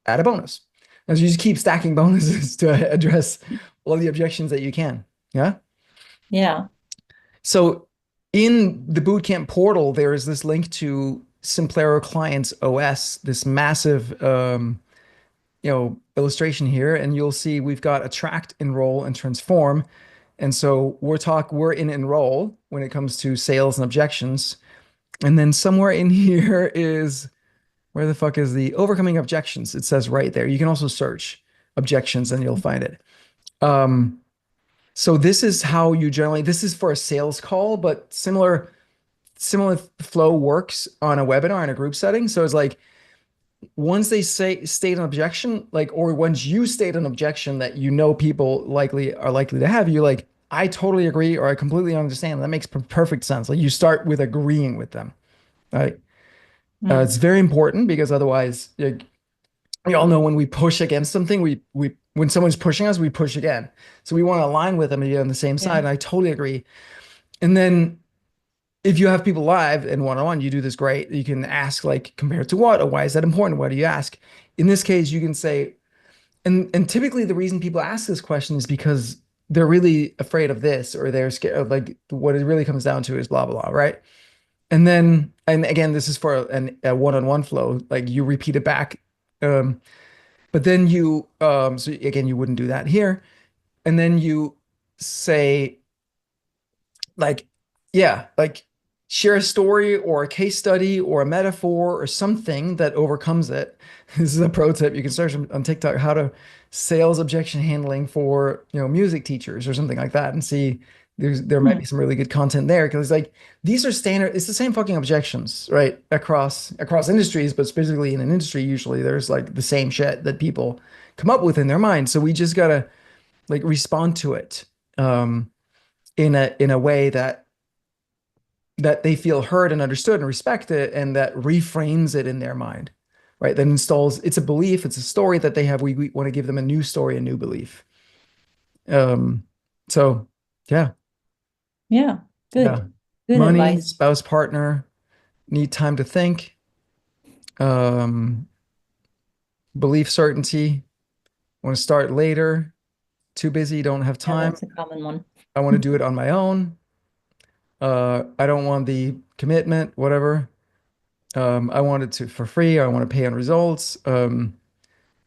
[SPEAKER 1] add a bonus. And so you just keep stacking bonuses to address all the objections that you can. Yeah.
[SPEAKER 3] Yeah.
[SPEAKER 1] So in the bootcamp portal, there is this link to Simplero Clients OS, this massive illustration here, and you'll see we've got attract, enroll, and transform. And so we're in enroll when it comes to sales and objections. And then somewhere in here is where the fuck is the overcoming objections? It says right there. You can also search objections and you'll find it. Um, so this is how you generally, this is for a sales call, but similar flow works on a webinar in a group setting. So it's like once they state an objection, like, or once you state an objection that people likely to have, you like, I totally agree, or I completely understand. That makes perfect sense. Like, you start with agreeing with them, right? It's
[SPEAKER 3] Mm.
[SPEAKER 1] very important because otherwise, like, we all know when we push against something, we when someone's pushing us, we push again. So we want to align with them and be on the same side.
[SPEAKER 3] Yeah.
[SPEAKER 1] And I totally agree. And then if you have people live and one-on-one, you do this great. You can ask, like, compared to what, or why is that important? Why do you ask? In this case, you can say, and typically the reason people ask this question is because they're really afraid of this, or they're scared of, like, what it really comes down to is blah blah blah, right? And again, this is for a one-on-one flow. Like, you repeat it back. But then so again, you wouldn't do that here. And then you say, like, yeah, like, share a story or a case study or a metaphor or something that overcomes it. This is a pro tip. You can search on TikTok how to sales objection handling for, music teachers or something like that, and see there might be
[SPEAKER 3] Hmm.
[SPEAKER 1] some really good content there, because, like, these are standard. It's the same fucking objections, right? Across industries, but specifically in an industry, usually there's, like, the same shit that people come up with in their mind. So we just gotta, like, respond to it in a way that they feel heard and understood and respected, and that reframes it in their mind, right? That installs, it's a belief, it's a story that they have. We want to give them a new story, a new belief. Um, so yeah,
[SPEAKER 3] Yeah.
[SPEAKER 1] yeah.
[SPEAKER 3] Good. Good
[SPEAKER 1] Money,
[SPEAKER 3] advice.
[SPEAKER 1] spouse, partner, need time to think, um, belief certainty, want to start later, too busy, don't have
[SPEAKER 3] Yeah,
[SPEAKER 1] time,
[SPEAKER 3] that's a common one.
[SPEAKER 1] I want to do it on my own, I don't want the commitment, whatever. I want it to for free, I want to pay on results. And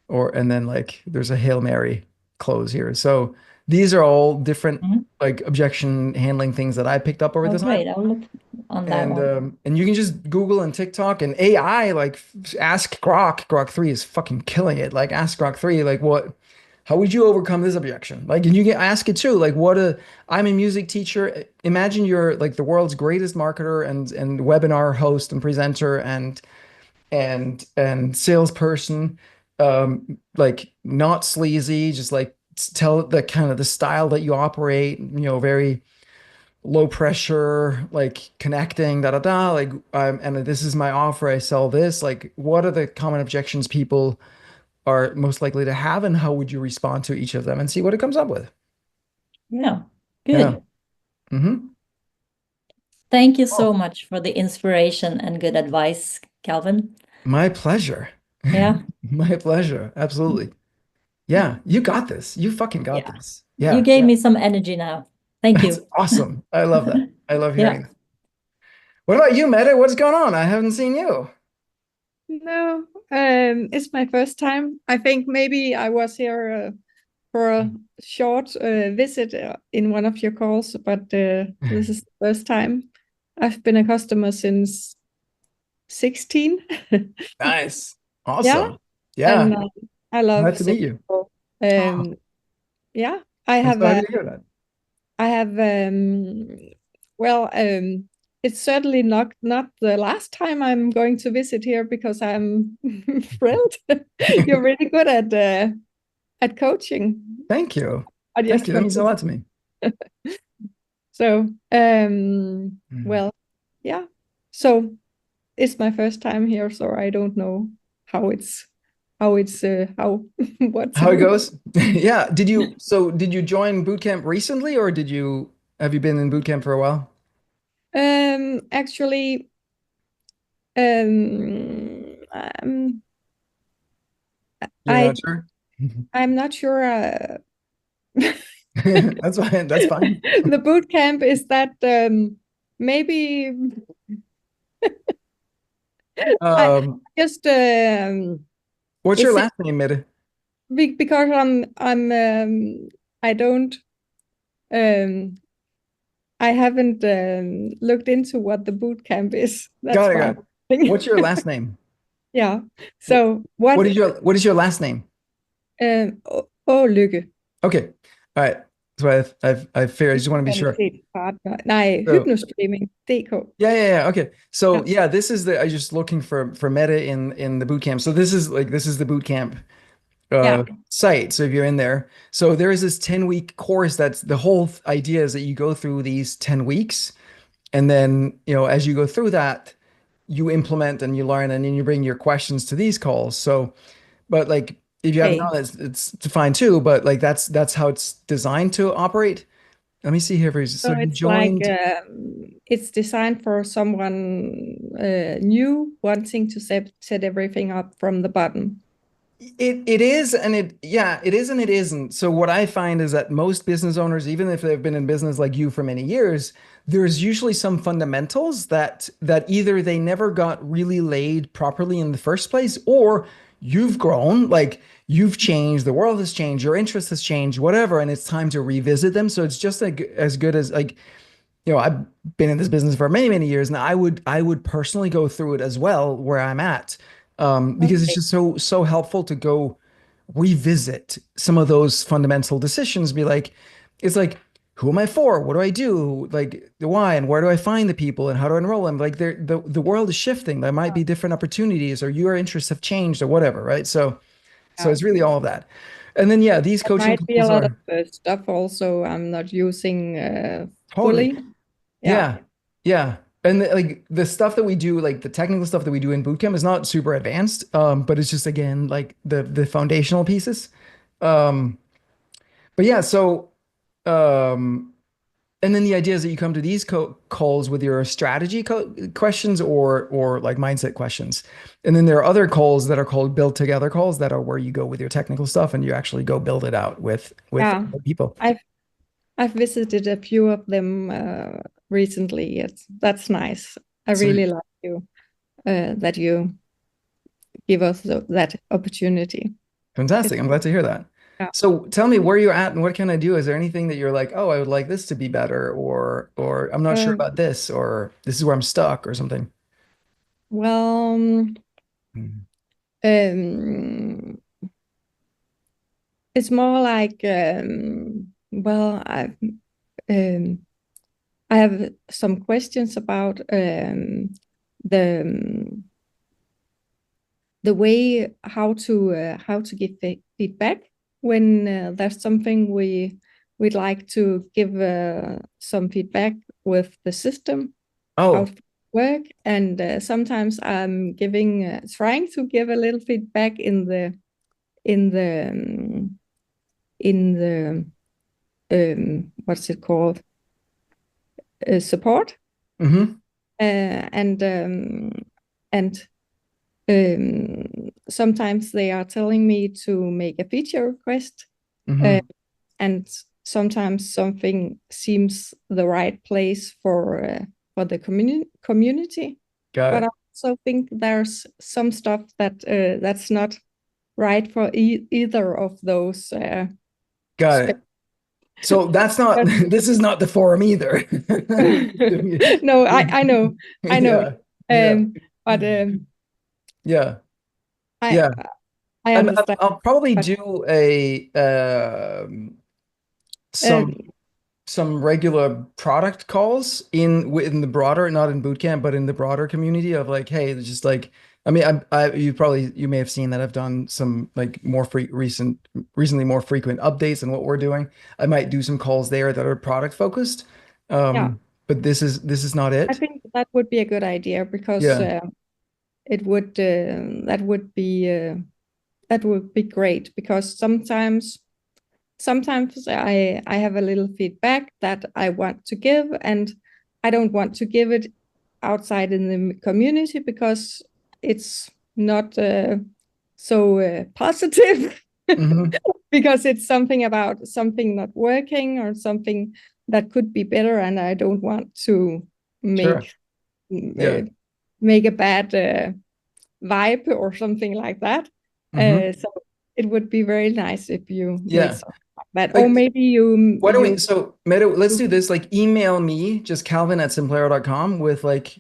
[SPEAKER 1] then, like, there's a Hail Mary close here. So these are all different,
[SPEAKER 3] Mhm.
[SPEAKER 1] like, objection handling things that I picked up over
[SPEAKER 3] Oh,
[SPEAKER 1] the time.
[SPEAKER 3] great. I'll look on that
[SPEAKER 1] And
[SPEAKER 3] one.
[SPEAKER 1] you can just Google and TikTok and AI, like, ask Grok 3 is fucking killing it. Like, ask Grok 3, like, how would you overcome this objection? Like, and you can ask it too, like, I'm a music teacher. Imagine you're, like, the world's greatest marketer and webinar host and presenter and salesperson, like, not sleazy, just, like, tell the kind of the style that you operate, very low pressure, like, connecting, da da da, like, and this is my offer, I sell this. Like, what are the common objections people are most likely to have, and how would you respond to each of them, and see what it comes up with.
[SPEAKER 3] Yeah.
[SPEAKER 1] Yeah.
[SPEAKER 3] Good.
[SPEAKER 1] Hmm.
[SPEAKER 3] Thank you
[SPEAKER 1] Oh,
[SPEAKER 3] so much for the inspiration and good advice, Calvin.
[SPEAKER 1] my pleasure.
[SPEAKER 3] Yeah.
[SPEAKER 1] My pleasure, absolutely. Yeah, you got this, you fucking got
[SPEAKER 3] Yeah.
[SPEAKER 1] this.
[SPEAKER 3] You
[SPEAKER 1] Yeah.
[SPEAKER 3] gave me some energy now. Thank
[SPEAKER 1] That's
[SPEAKER 3] you.
[SPEAKER 1] awesome. I love that. I love
[SPEAKER 3] Yeah.
[SPEAKER 1] hearing that. What about you, Meta? What's going on? I haven't seen you.
[SPEAKER 4] No, it's my first time. I think maybe I was here for a short visit in one of your calls, but this is the first time. I've been a customer since 16.
[SPEAKER 1] Nice.
[SPEAKER 4] Yeah,
[SPEAKER 1] Awesome. Yeah.
[SPEAKER 4] and I love
[SPEAKER 1] Glad to meet you.
[SPEAKER 4] Salesforce.
[SPEAKER 1] Oh,
[SPEAKER 4] Yeah,
[SPEAKER 1] I'm so happy to hear that.
[SPEAKER 4] I have well, it's certainly not the last time I'm going to visit here because I'm thrilled. You're really good at coaching.
[SPEAKER 1] Thank you.
[SPEAKER 4] I
[SPEAKER 1] Thank
[SPEAKER 4] just
[SPEAKER 1] you. That
[SPEAKER 4] want
[SPEAKER 1] means a
[SPEAKER 4] to
[SPEAKER 1] lot to me.
[SPEAKER 4] so
[SPEAKER 1] Mm.
[SPEAKER 4] well, yeah. So it's my first time here, so I don't know how how what to
[SPEAKER 1] How it
[SPEAKER 4] do.
[SPEAKER 1] goes? Yeah. Did you join boot camp recently, or have you been in boot camp for a while?
[SPEAKER 4] Actually, um,
[SPEAKER 1] You're
[SPEAKER 4] I
[SPEAKER 1] not sure?
[SPEAKER 4] I'm not sure.
[SPEAKER 1] That's fine. That's fine.
[SPEAKER 4] The boot camp is that maybe I
[SPEAKER 1] Um,
[SPEAKER 4] just
[SPEAKER 1] what's your
[SPEAKER 4] is it
[SPEAKER 1] last name, Mid?
[SPEAKER 4] because I'm I don't um I haven't looked into what the boot camp is. That's
[SPEAKER 1] Got it,
[SPEAKER 4] why
[SPEAKER 1] got
[SPEAKER 4] I'm
[SPEAKER 1] it.
[SPEAKER 4] thinking.
[SPEAKER 1] What's your last name?
[SPEAKER 4] Yeah.
[SPEAKER 1] What,
[SPEAKER 4] So what
[SPEAKER 1] what is your last name?
[SPEAKER 4] Lykke.
[SPEAKER 1] Okay. All right. That's what I figured. I just want to be sure.
[SPEAKER 4] Kvalitetspartner. Nej,
[SPEAKER 1] So
[SPEAKER 4] hypnostreaming.dk.
[SPEAKER 1] yeah. Okay. So
[SPEAKER 4] Yeah.
[SPEAKER 1] yeah, this is the I was just looking for meta in the boot camp. So this is the boot camp
[SPEAKER 4] Yeah.
[SPEAKER 1] site. So if you're in there, so there is this 10-week course that's the whole idea is that you go through these 10 weeks and then, as you go through that, you implement and you learn and then you bring your questions to these calls. So, but like if you haven't
[SPEAKER 4] Okay.
[SPEAKER 1] done it, it's fine too, but like that's how it's designed to operate. Let me see here. So
[SPEAKER 4] So
[SPEAKER 1] you
[SPEAKER 4] it's like
[SPEAKER 1] joined.
[SPEAKER 4] it's designed for someone new wanting to set everything up from the bottom.
[SPEAKER 1] It is and it is and it isn't. So what I find is that most business owners, even if they've been in business like you for many years, there's usually some fundamentals that either they never got really laid properly in the first place, or you've grown, like you've changed, the world has changed, your interest has changed, whatever, and it's time to revisit them. So it's just like as good as like I've been in this business for many, many years, and I would personally go through it as well where I'm at, because it's
[SPEAKER 4] Okay.
[SPEAKER 1] just so helpful to go revisit some of those fundamental decisions. Be like, it's like, who am I for? What do I do? Like the why and where do I find the people and how do I enroll them? Like the world is shifting. There might be different opportunities, or your interests have changed, or whatever, right? So
[SPEAKER 4] Yeah.
[SPEAKER 1] it's really all of that. And then yeah, these
[SPEAKER 4] There
[SPEAKER 1] coaching
[SPEAKER 4] might be a
[SPEAKER 1] calls
[SPEAKER 4] lot of
[SPEAKER 1] are
[SPEAKER 4] stuff also I'm not using
[SPEAKER 1] totally.
[SPEAKER 4] fully. Yeah.
[SPEAKER 1] Yeah. Yeah. And like the stuff that we do, like the technical stuff that we do in bootcamp is not super advanced. But it's just again like the foundational pieces. Um, but yeah, so um and then the idea is that you come to these calls with your strategy questions or like mindset questions. And then there are other calls that are called build together calls that are where you go with your technical stuff and you actually go build it out with
[SPEAKER 4] Yeah.
[SPEAKER 1] other people.
[SPEAKER 4] I've visited a few of them recently. That's nice. I
[SPEAKER 1] So
[SPEAKER 4] really like you that you give us that opportunity. It's
[SPEAKER 1] fantastic. I'm glad to hear that.
[SPEAKER 4] yeah.
[SPEAKER 1] So tell me where you're at and what can I do? Is there anything that you're like, oh, I would like this to be better, or I'm not sure
[SPEAKER 4] Uh,
[SPEAKER 1] about this, or this is where I'm stuck, or something?
[SPEAKER 4] well,
[SPEAKER 1] Mhm.
[SPEAKER 4] um, it's more like well, um, I have some questions about the the way how to give feedback when there's something we'd like to give some feedback with the system how
[SPEAKER 1] Oh,
[SPEAKER 4] to work, and sometimes I'm giving trying to give a little feedback in the in the what's it called, support,
[SPEAKER 1] mm-hmm,
[SPEAKER 4] and sometimes they are telling me to make a feature request,
[SPEAKER 1] mm-hmm.
[SPEAKER 4] uh, and sometimes something seems the right place for the community.
[SPEAKER 1] Got
[SPEAKER 4] But I
[SPEAKER 1] it.
[SPEAKER 4] also think there's some stuff that that's not right for either of those
[SPEAKER 1] Got it. So that's not, this is not the forum either.
[SPEAKER 4] No, I know.
[SPEAKER 1] Yeah. Yeah.
[SPEAKER 4] But
[SPEAKER 1] Yeah.
[SPEAKER 4] I
[SPEAKER 1] Yeah.
[SPEAKER 4] I understand.
[SPEAKER 1] I'll probably
[SPEAKER 4] But
[SPEAKER 1] do a
[SPEAKER 4] uh,
[SPEAKER 1] some regular product calls in the broader, not in bootcamp, but in the broader community of like, hey, it's just like, I mean, you may have seen that I've done some like recently more frequent updates on what we're doing. I might do some calls there that are product focused.
[SPEAKER 4] yeah,
[SPEAKER 1] But this is not
[SPEAKER 4] I
[SPEAKER 1] it.
[SPEAKER 4] think that would be a good idea because
[SPEAKER 1] Yeah.
[SPEAKER 4] it would that would be great because sometimes I have a little feedback that I want to give, and I don't want to give it outside in the community because it's not so positive
[SPEAKER 1] Hmm.
[SPEAKER 4] because it's something about something not working or something that could be better, and I don't want to
[SPEAKER 1] Sure.
[SPEAKER 4] make
[SPEAKER 1] Yeah.
[SPEAKER 4] make a bad vibe or something like that.
[SPEAKER 1] Hmm.
[SPEAKER 4] So it would be very nice if you made
[SPEAKER 1] Yeah.
[SPEAKER 4] something like that, or
[SPEAKER 1] Like,
[SPEAKER 4] maybe you
[SPEAKER 1] why don't we,
[SPEAKER 4] you
[SPEAKER 1] so Meadow, let's do this. Like, email me, just Calvin@simplero.com with like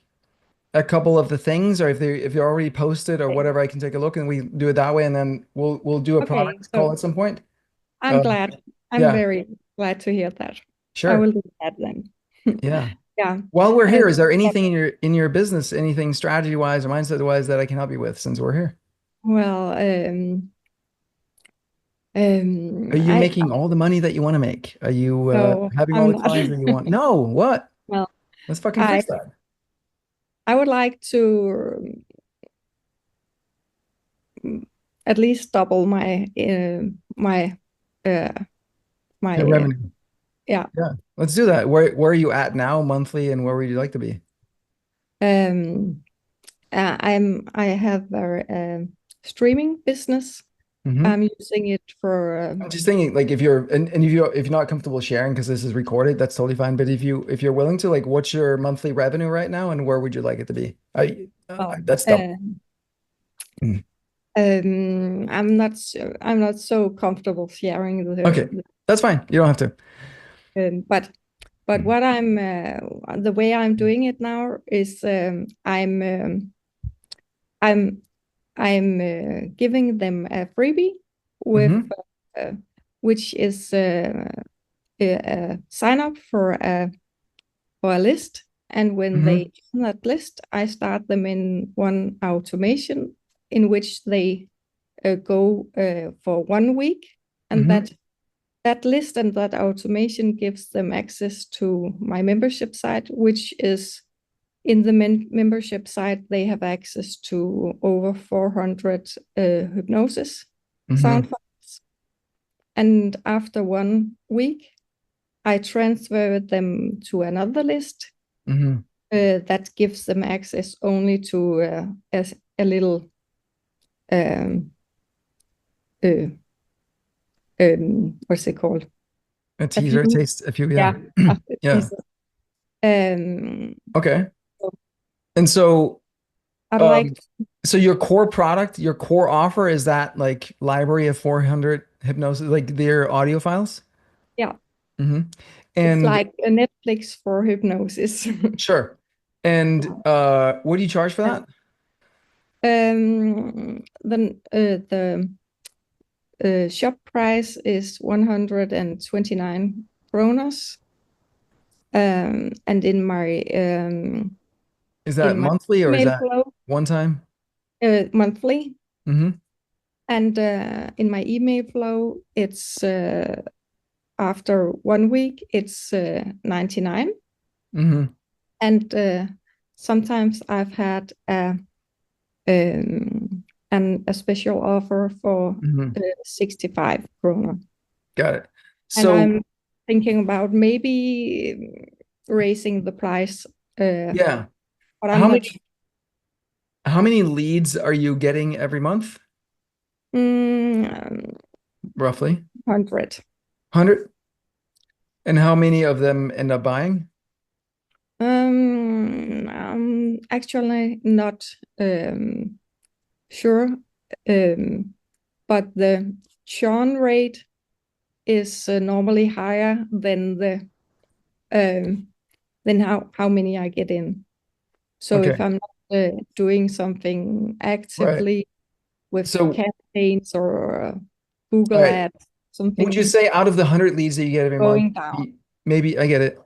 [SPEAKER 1] a couple of the things, or if you're already posted or whatever, I can take a look and we do it that way, and then we'll do a
[SPEAKER 4] okay.
[SPEAKER 1] product call
[SPEAKER 4] So
[SPEAKER 1] at some point.
[SPEAKER 4] I'm
[SPEAKER 1] Um,
[SPEAKER 4] glad. I'm
[SPEAKER 1] yeah,
[SPEAKER 4] very glad to hear that. I
[SPEAKER 1] sure.
[SPEAKER 4] will do that then.
[SPEAKER 1] Yeah.
[SPEAKER 4] Yeah.
[SPEAKER 1] While we're
[SPEAKER 4] Uh,
[SPEAKER 1] here, is there anything in your business, anything strategy wise or mindset wise that I can help you with since we're here?
[SPEAKER 4] well,
[SPEAKER 1] Are you
[SPEAKER 4] I
[SPEAKER 1] making all the money that you want to make? Are you
[SPEAKER 4] no,
[SPEAKER 1] having all
[SPEAKER 4] I'm
[SPEAKER 1] the
[SPEAKER 4] not.
[SPEAKER 1] clients that you want? No, what?
[SPEAKER 4] Well,
[SPEAKER 1] Let's fucking
[SPEAKER 4] I
[SPEAKER 1] fix that.
[SPEAKER 4] I would like to at least double my uh
[SPEAKER 1] Your
[SPEAKER 4] my
[SPEAKER 1] revenue.
[SPEAKER 4] yeah.
[SPEAKER 1] Yeah, let's do that. Where are you at now, monthly, and where would you like to be?
[SPEAKER 4] Um, I have a streaming business.
[SPEAKER 1] Hmm.
[SPEAKER 4] I'm using it for
[SPEAKER 1] I'm just thinking, like, and if you're not comfortable sharing because this is recorded, that's totally fine. But if you're willing to, like, what's your monthly revenue right now, and where would you like it to be?
[SPEAKER 4] well,
[SPEAKER 1] That's dumb. Mm.
[SPEAKER 4] I'm not so comfortable sharing
[SPEAKER 1] Okay, that's fine. You don't have to.
[SPEAKER 4] but
[SPEAKER 1] Mm.
[SPEAKER 4] what I'm the way I'm doing it now is I'm giving them a freebie with
[SPEAKER 1] Hmm.
[SPEAKER 4] uh, which is a sign up for a list, and when
[SPEAKER 1] Hmm.
[SPEAKER 4] they join that list, I start them in one automation in which they go for 1 week, and
[SPEAKER 1] Hmm.
[SPEAKER 4] that list and that automation gives them access to my membership site, which is in the membership site, they have access to over 400 hypnosis sound
[SPEAKER 1] Hmm.
[SPEAKER 4] files. And after 1 week, I transfer them to another list
[SPEAKER 1] Hmm.
[SPEAKER 4] that gives them access only to a little um, uh, what's it called?
[SPEAKER 1] A
[SPEAKER 4] A few,
[SPEAKER 1] teaser, a taste, a few, yeah.
[SPEAKER 4] yeah,
[SPEAKER 1] Yeah.
[SPEAKER 4] pieces. Um,
[SPEAKER 1] Okay.
[SPEAKER 4] so
[SPEAKER 1] And so,
[SPEAKER 4] I'd like
[SPEAKER 1] um, so your core product, your core offer is that like library of 400 hypnosis, like their audio files?
[SPEAKER 4] yeah,
[SPEAKER 1] Hmm.
[SPEAKER 4] it's
[SPEAKER 1] And
[SPEAKER 4] like a Netflix for hypnosis.
[SPEAKER 1] sure. And what do you charge for that?
[SPEAKER 4] The shop price is 129 kronas. And
[SPEAKER 1] Is that
[SPEAKER 4] in my
[SPEAKER 1] monthly or is
[SPEAKER 4] email
[SPEAKER 1] that
[SPEAKER 4] flow,
[SPEAKER 1] one time?
[SPEAKER 4] monthly,
[SPEAKER 1] Hmm.
[SPEAKER 4] and in my email flow, it's after 1 week, it's 99,
[SPEAKER 1] Hmm.
[SPEAKER 4] and sometimes I've had um, a special offer for
[SPEAKER 1] Hmm.
[SPEAKER 4] 65 kroner.
[SPEAKER 1] Got it.
[SPEAKER 4] And
[SPEAKER 1] So
[SPEAKER 4] I'm thinking about maybe raising the price,
[SPEAKER 1] yeah,
[SPEAKER 4] but I'm
[SPEAKER 1] how
[SPEAKER 4] not
[SPEAKER 1] many how many leads are you getting every month,
[SPEAKER 4] mm,
[SPEAKER 1] roughly?
[SPEAKER 4] 100.
[SPEAKER 1] 100? And how many of them end up buying?
[SPEAKER 4] I'm actually not sure, but the churn rate is normally higher than the than how many I get in. So if
[SPEAKER 1] Okay.
[SPEAKER 4] I'm not doing something
[SPEAKER 1] Right.
[SPEAKER 4] actively with
[SPEAKER 1] So,
[SPEAKER 4] campaigns or
[SPEAKER 1] all
[SPEAKER 4] Google
[SPEAKER 1] right.
[SPEAKER 4] Ads,
[SPEAKER 1] Would you
[SPEAKER 4] something
[SPEAKER 1] say out of the 100 leads that you get every month,
[SPEAKER 4] going down.
[SPEAKER 1] maybe I get it.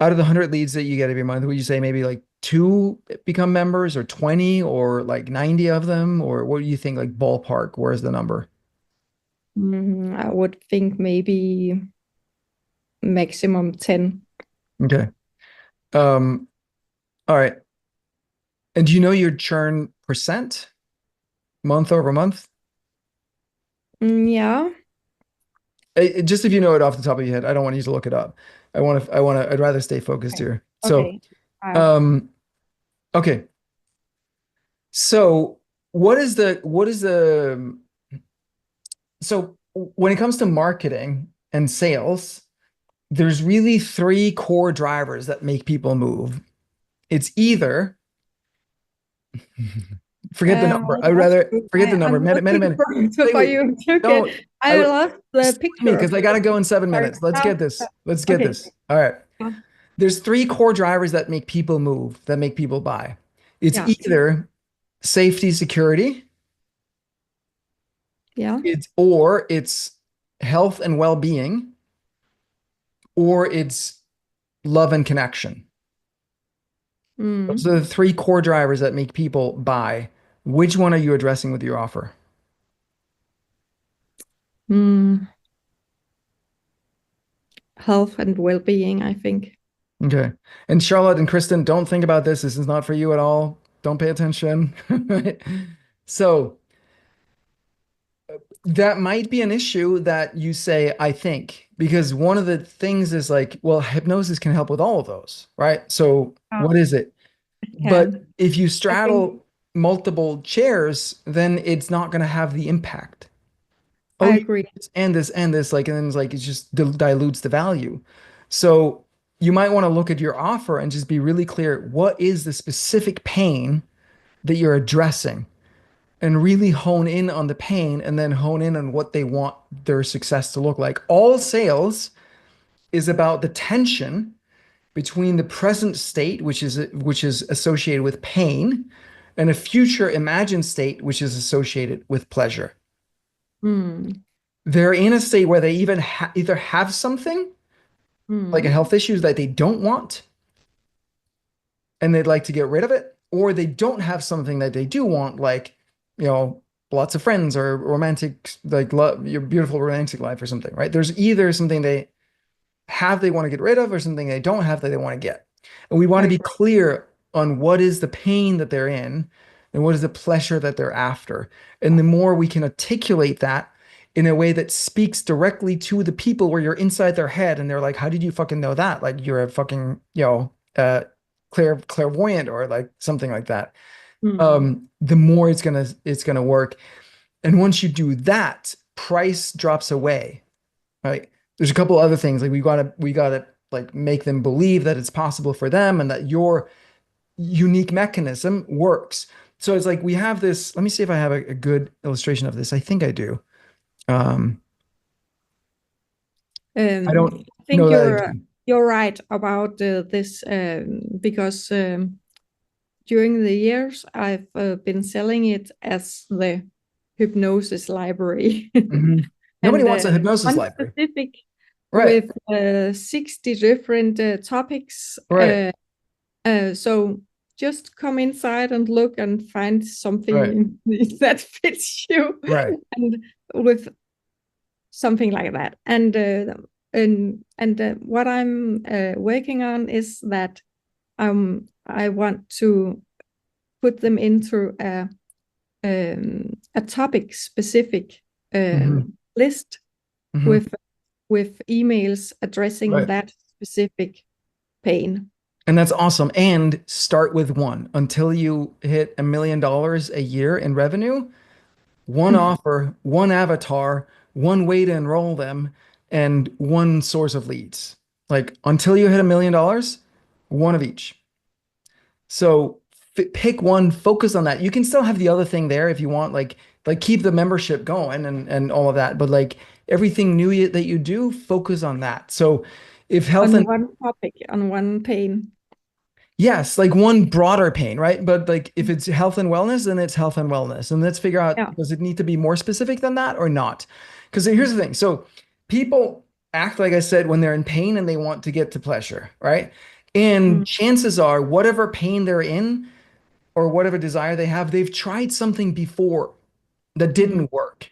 [SPEAKER 1] Out of the 100 leads that you get every month, would you say maybe like two become members or 20 or like 90 of them? Or what do you think, like ballpark? Where's the number?
[SPEAKER 4] I would think maybe maximum 10.
[SPEAKER 1] Okay. Um, all right. And do you know your churn percent month over month?
[SPEAKER 4] Yeah.
[SPEAKER 1] Just if you know it off the top of your head, I don't want you to look it up. I'd rather stay focused
[SPEAKER 4] Okay.
[SPEAKER 1] here. So,
[SPEAKER 4] Okay. Uh,
[SPEAKER 1] um, okay. So so when it comes to marketing and sales, there's really three core drivers that make people move. It's either forget the number. I'd
[SPEAKER 4] that's
[SPEAKER 1] rather
[SPEAKER 4] good.
[SPEAKER 1] forget the number.
[SPEAKER 4] I'm looking
[SPEAKER 1] Minute. Stay
[SPEAKER 4] for
[SPEAKER 1] with
[SPEAKER 4] you to get.
[SPEAKER 1] don't I
[SPEAKER 4] I love the
[SPEAKER 1] stay with me
[SPEAKER 4] picture.
[SPEAKER 1] because I gotta go in 7 minutes.
[SPEAKER 4] Sorry.
[SPEAKER 1] Let's
[SPEAKER 4] Oh,
[SPEAKER 1] get this. Let's get
[SPEAKER 4] okay.
[SPEAKER 1] this. All right.
[SPEAKER 4] Yeah.
[SPEAKER 1] There's three core drivers that make people move, that make people buy. It's
[SPEAKER 4] Yeah.
[SPEAKER 1] either safety, security,
[SPEAKER 4] Yeah.
[SPEAKER 1] it's health and well-being, or it's love and connection. Those
[SPEAKER 4] Mm.
[SPEAKER 1] are the three core drivers that make people buy. Which one are you addressing with your offer?
[SPEAKER 4] Mm. Health and well-being, I think.
[SPEAKER 1] Okay. And Charlotte and Kristen, don't think about this. This is not for you at all. Don't pay attention. So that might be an issue that you say, I think, because one of the things is like, well, hypnosis can help with all of those, right? So
[SPEAKER 4] Yeah,
[SPEAKER 1] what is it?
[SPEAKER 4] it
[SPEAKER 1] But
[SPEAKER 4] can.
[SPEAKER 1] if you
[SPEAKER 4] I think
[SPEAKER 1] straddle multiple chairs, then it's not going to have the impact.
[SPEAKER 4] I
[SPEAKER 1] Oh, you
[SPEAKER 4] agree.
[SPEAKER 1] and this, like, and then it's like it just dilutes the value. So you might want to look at your offer and just be really clear. What is the specific pain that you're addressing? And really hone in on the pain and then hone in on what they want their success to look like. All sales is about the tension between the present state, which is associated with pain, and a future imagined state, which is associated with pleasure.
[SPEAKER 4] Mm.
[SPEAKER 1] They're in a state where they either have something like a
[SPEAKER 4] Mm.
[SPEAKER 1] health issue that they don't want and they'd like to get rid of it, or they don't have something that they do want, like, you know, lots of friends or romantic, like love, your beautiful romantic life or something, right? There's either something they want to get rid of or something they don't have that they want to get. And we want
[SPEAKER 4] I
[SPEAKER 1] to be
[SPEAKER 4] agree.
[SPEAKER 1] clear on what is the pain that they're in and what is the pleasure that they're after. And the more we can articulate that in a way that speaks directly to the people where you're inside their head and they're like, how did you fucking know that? Like you're a fucking, clairvoyant or like something like that.
[SPEAKER 4] Mm.
[SPEAKER 1] The more it's gonna work. And once you do that, price drops away, right? There's a couple other things like we gotta like make them believe that it's possible for them and that your unique mechanism works. So it's like we have this. Let me see if I have a good illustration of this. I think I do. Um, I don't
[SPEAKER 4] I
[SPEAKER 1] know
[SPEAKER 4] think
[SPEAKER 1] that I do.
[SPEAKER 4] you're right about this because during the years I've been selling it as the hypnosis library
[SPEAKER 1] Mhm. Nobody
[SPEAKER 4] and
[SPEAKER 1] wants a hypnosis
[SPEAKER 4] one
[SPEAKER 1] library,
[SPEAKER 4] specific
[SPEAKER 1] right?
[SPEAKER 4] with 60 different topics.
[SPEAKER 1] Right,
[SPEAKER 4] So just come inside and look and find
[SPEAKER 1] right,
[SPEAKER 4] something that fits you
[SPEAKER 1] right.
[SPEAKER 4] and with something like that. And what I'm working on is that I want to put them into a topic specific
[SPEAKER 1] Hmm.
[SPEAKER 4] list
[SPEAKER 1] Hmm.
[SPEAKER 4] with emails addressing
[SPEAKER 1] Right.
[SPEAKER 4] that specific pain.
[SPEAKER 1] And that's awesome. And start with one until you hit $1 million a year in revenue. One offer, one avatar, one way to enroll them, and one source of leads. Like until you hit $1 million, one of each. So pick one, focus on that. You can still have the other thing there if you want, like keep the membership going and all of that. But like everything new that you do, focus on that. So if health
[SPEAKER 4] On
[SPEAKER 1] and
[SPEAKER 4] one topic, on one pain.
[SPEAKER 1] yes, like one broader pain, right? But like if it's health and wellness, then it's health and wellness. And let's figure out,
[SPEAKER 4] Yeah.
[SPEAKER 1] does it need to be more specific than that or not? Because here's the thing. So people act like I said when they're in pain and they want to get to pleasure, right? And chances are, whatever pain they're in or whatever desire they have, they've tried something before that didn't work.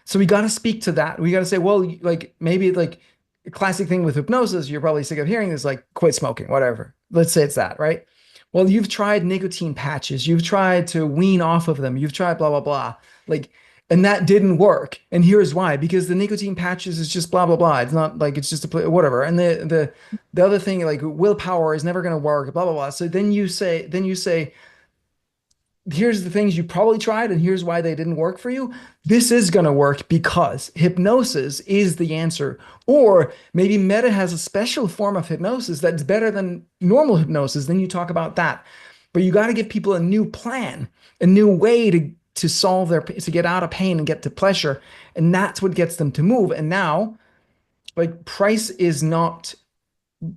[SPEAKER 1] So we got to speak to that. We got to say, well, like maybe like a classic thing with hypnosis, you're probably sick of hearing is like quit smoking, whatever. Let's say it's that, right? Well, you've tried nicotine patches, you've tried to wean off of them, you've tried blah, blah, blah. Like, and that didn't work. And here's why, because the nicotine patches is just blah, blah, blah. It's not like it's just a whatever. And the other thing, like willpower is never going to work, blah, blah, blah. So then you say, here's the things you probably tried and here's why they didn't work for you. This is going to work because hypnosis is the answer. Or maybe meta has a special form of hypnosis that's better than normal hypnosis. Then you talk about that. But you got to give people a new plan, a new way to solve to get out of pain and get to pleasure. And that's what gets them to move. And now, like, price is not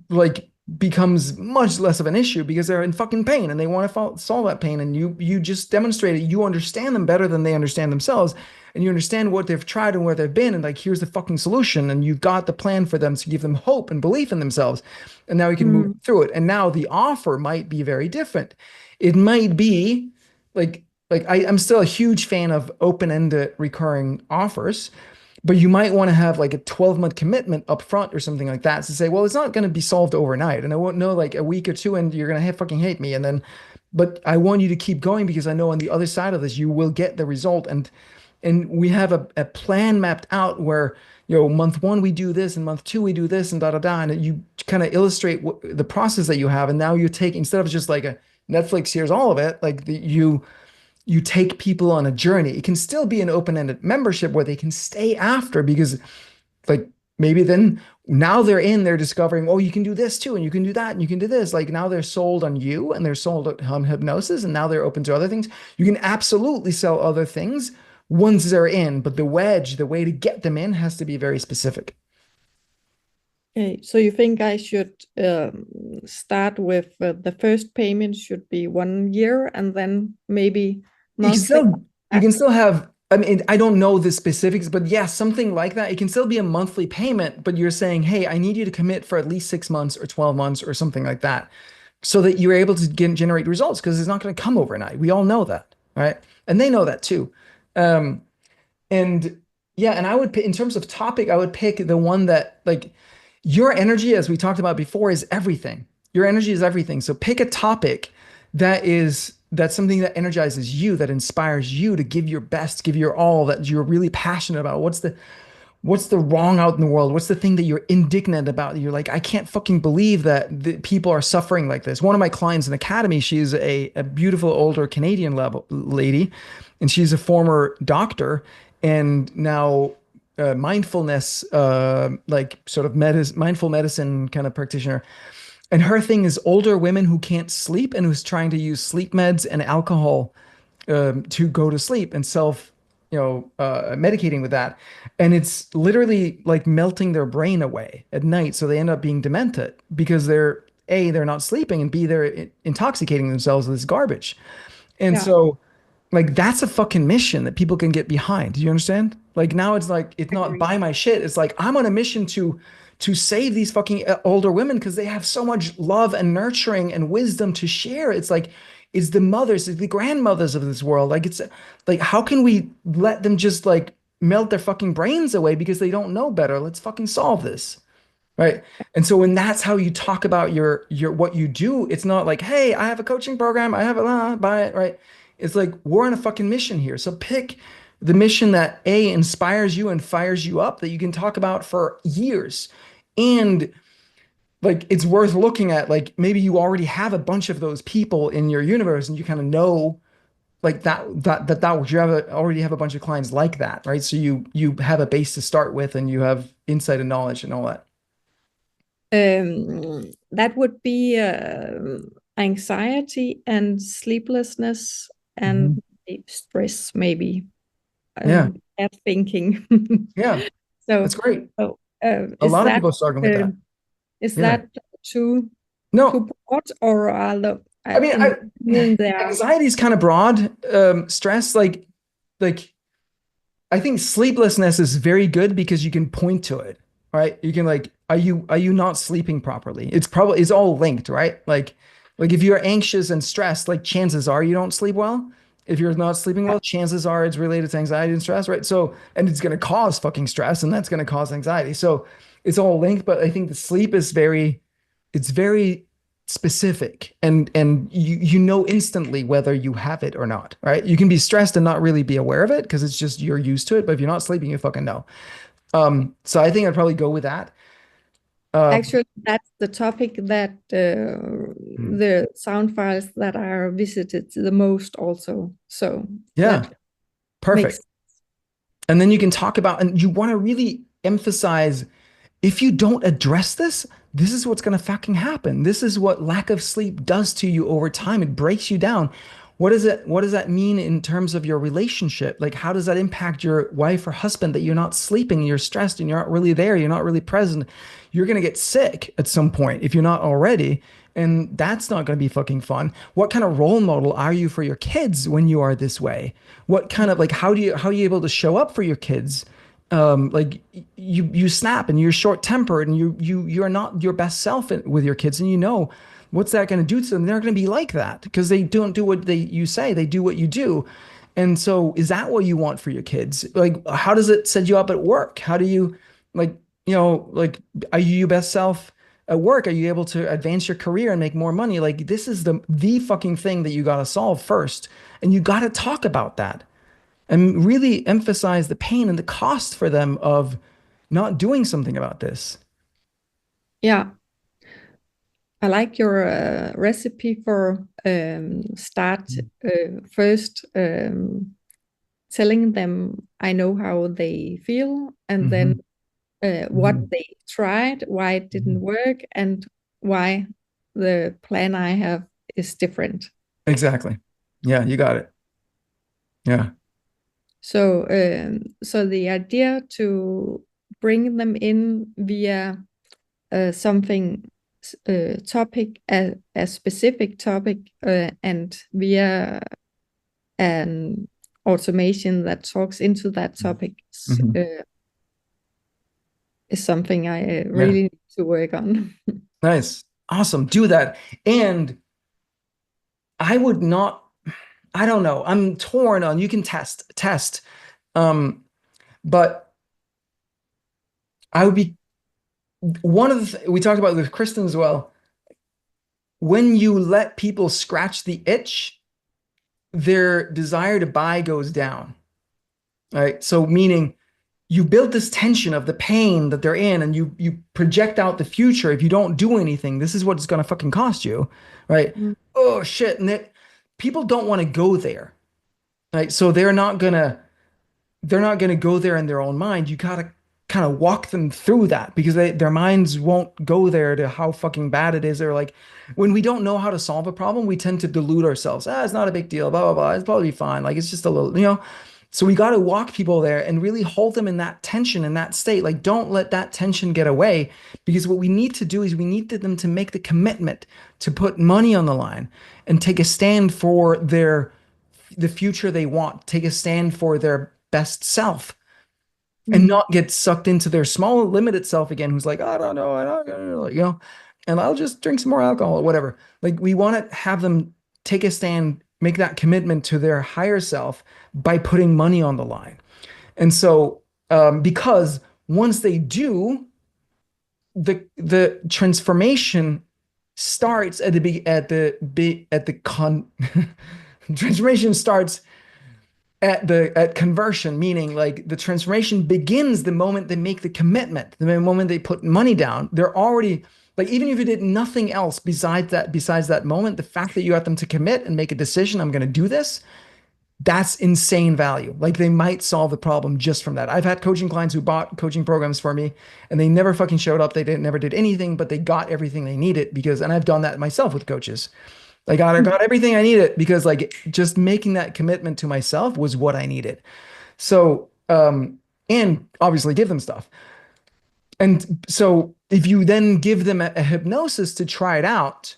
[SPEAKER 1] like becomes much less of an issue because they're in fucking pain and they want to solve that pain. And you just demonstrated you understand them better than they understand themselves, and you understand what they've tried and where they've been, and like here's the fucking solution, and you've got the plan for them to give them hope and belief in themselves. And now we can move through it. And now the offer might be very different. It might be I'm still a huge fan of open-ended recurring offers, but you might want to have like a 12-month commitment up front or something like that to say, well, it's not going to be solved overnight. And I won't know like a week or two and you're going to fucking hate me. And then, but I want you to keep going because I know on the other side of this, you will get the result. And we have a plan mapped out where, month one, we do this and month two, we do this and da, da, da. And you kind of illustrate the process that you have. And now you take, instead of just like a Netflix, here's all of it, like you take people on a journey. It can still be an open-ended membership where they can stay after because like maybe then now they're discovering, oh, you can do this too, and you can do that, and you can do this. Like now they're sold on you and they're sold on hypnosis, and now they're open to other things. You can absolutely sell other things once they're in, but the way to get them in has to be very specific.
[SPEAKER 4] Okay, so you think I should start with the first payment should be 1 year and then maybe monthly?
[SPEAKER 1] You can still have, I mean, I don't know the specifics, but yeah, something like that. It can still be a monthly payment, but you're saying, hey, I need you to commit for at least 6 months or 12 months or something like that so that you're able to generate results because it's not going to come overnight. We all know that, right? And they know that too. And yeah, and I would pick, in terms of topic, I would pick the one that like your energy, as we talked about before, is everything. Your energy is everything. So pick a topic that's something that energizes you, that inspires you to give your best, give your all, that you're really passionate about. What's the wrong out in the world? What's the thing that you're indignant about? You're like, I can't fucking believe that the people are suffering like this. One of my clients in Academy, she's a beautiful older Canadian lady, and she's a former doctor and now mindfulness, like sort of mindful medicine kind of practitioner. And her thing is older women who can't sleep and who's trying to use sleep meds and alcohol to go to sleep and medicating with that. And it's literally like melting their brain away at night. So they end up being demented because they're not sleeping, and B, they're intoxicating themselves with this garbage. And so like that's a fucking mission that people can get behind. Do you understand? Like now it's like it's not buy my shit. It's like I'm on a mission to save these fucking older women because they have so much love and nurturing and wisdom to share. It's like it's the mothers, it's the grandmothers of this world. Like it's like how can we let them just like melt their fucking brains away because they don't know better? Let's fucking solve this. Right. And so when that's how you talk about your what you do, it's not like, hey, I have a coaching program, I have a buy it, right? It's like we're on a fucking mission here. So pick the mission that A, inspires you and fires you up, that you can talk about for years. And like it's worth looking at, like maybe you already have a bunch of those people in your universe and you kind of know like already have a bunch of clients like that, right? So you have a base to start with and you have insight and knowledge and all that.
[SPEAKER 4] That would be anxiety and sleeplessness and stress, maybe.
[SPEAKER 1] Yeah.
[SPEAKER 4] Bad thinking.
[SPEAKER 1] Yeah.
[SPEAKER 4] So,
[SPEAKER 1] That's great.
[SPEAKER 4] so
[SPEAKER 1] A lot of people are struggling with that.
[SPEAKER 4] is
[SPEAKER 1] Yeah.
[SPEAKER 4] that too
[SPEAKER 1] No,
[SPEAKER 4] broad, or are the
[SPEAKER 1] I mean,
[SPEAKER 4] in there?
[SPEAKER 1] anxiety is kind of broad. Stress, like I think sleeplessness is very good because you can point to it, right? You can like, are you not sleeping properly? It's all linked, right? Like if you're anxious and stressed, like chances are you don't sleep well. If you're not sleeping well, chances are it's related to anxiety and stress, right? So, and it's going to cause fucking stress, and that's going to cause anxiety. So it's all linked, but I think the sleep is it's very specific, and you know instantly whether you have it or not, right? You can be stressed and not really be aware of it because it's just you're used to it, but if you're not sleeping, you fucking know. So I think I'd probably go with that.
[SPEAKER 4] Actually, that's the topic that
[SPEAKER 1] Hmm.
[SPEAKER 4] the sound files that are visited the most also. So
[SPEAKER 1] Yeah,
[SPEAKER 4] that makes
[SPEAKER 1] perfect. And then you can talk about, and you want to really emphasize, if you don't address this, this is what's going to fucking happen. This is what lack of sleep does to you over time. It breaks you down. What does that mean in terms of your relationship? Like, how does that impact your wife or husband that you're not sleeping, you're stressed, and you're not really there, you're not really present? You're going to get sick at some point if you're not already. And that's not going to be fucking fun. What kind of role model are you for your kids when you are this way? What kind of like, how are you able to show up for your kids? Like you snap and you're short tempered and you're not your best self with your kids, and you know what's that going to do to them? They're going to be like that because they don't do what you say, they do what you do. And so is that what you want for your kids? Like how does it set you up at work? How do you like, like are you your best self at work? Are you able to advance your career and make more money? Like this is the fucking thing that you got to solve first, and you got to talk about that and really emphasize the pain and the cost for them of not doing something about this.
[SPEAKER 4] Yeah, I like your recipe for start first telling them I know how they feel, and then
[SPEAKER 1] Mhm.
[SPEAKER 4] what
[SPEAKER 1] Mhm.
[SPEAKER 4] they tried, why it didn't
[SPEAKER 1] Mhm.
[SPEAKER 4] work, and why the plan I have is different.
[SPEAKER 1] Exactly. Yeah, you got it. Yeah.
[SPEAKER 4] So, so the idea to bring them in via something topic, a specific topic, and via an automation that talks into that topic
[SPEAKER 1] Mhm.
[SPEAKER 4] is something I
[SPEAKER 1] Yeah.
[SPEAKER 4] really need to work on.
[SPEAKER 1] Nice. Awesome. Do that. And I would not, I don't know. I'm torn on, you can test. Um, but I would be one of we talked about with Kristen as well. When you let people scratch the itch, their desire to buy goes down. Right. So meaning you build this tension of the pain that they're in, and you project out the future. If you don't do anything, this is what it's going to fucking cost you. Right.
[SPEAKER 4] Mm.
[SPEAKER 1] Oh shit. And that people don't want to go there. Right. So they're not going to go there in their own mind. You got to kind of walk them through that because their minds won't go there to how fucking bad it is. They're like, when we don't know how to solve a problem, we tend to delude ourselves. It's not a big deal, blah, blah, blah. It's probably fine. Like, it's just a little. So we got to walk people there and really hold them in that tension, in that state. Like, don't let that tension get away, because what we need to do is we need them to make the commitment to put money on the line and take a stand for the future they want, take a stand for their best self, and
[SPEAKER 4] Mm.
[SPEAKER 1] not get sucked into their small limited self again, who's like, I don't know, I don't know, and I'll just drink some more alcohol or whatever. Like we want to have them take a stand, make that commitment to their higher self by putting money on the line. And so because once they do, the transformation starts at the big at the con transformation starts at conversion, meaning like the transformation begins the moment they make the commitment, the moment they put money down. They're already like, even if you did nothing else besides that moment, the fact that you got them to commit and make a decision, I'm going to do this, that's insane value. Like they might solve the problem just from that. I've had coaching clients who bought coaching programs for me and they never fucking showed up. They didn't never did anything, but they got everything they needed because, and I've done that myself with coaches. I got everything I needed because like just making that commitment to myself was what I needed. So and obviously give them stuff. And so if you then give them a hypnosis to try it out,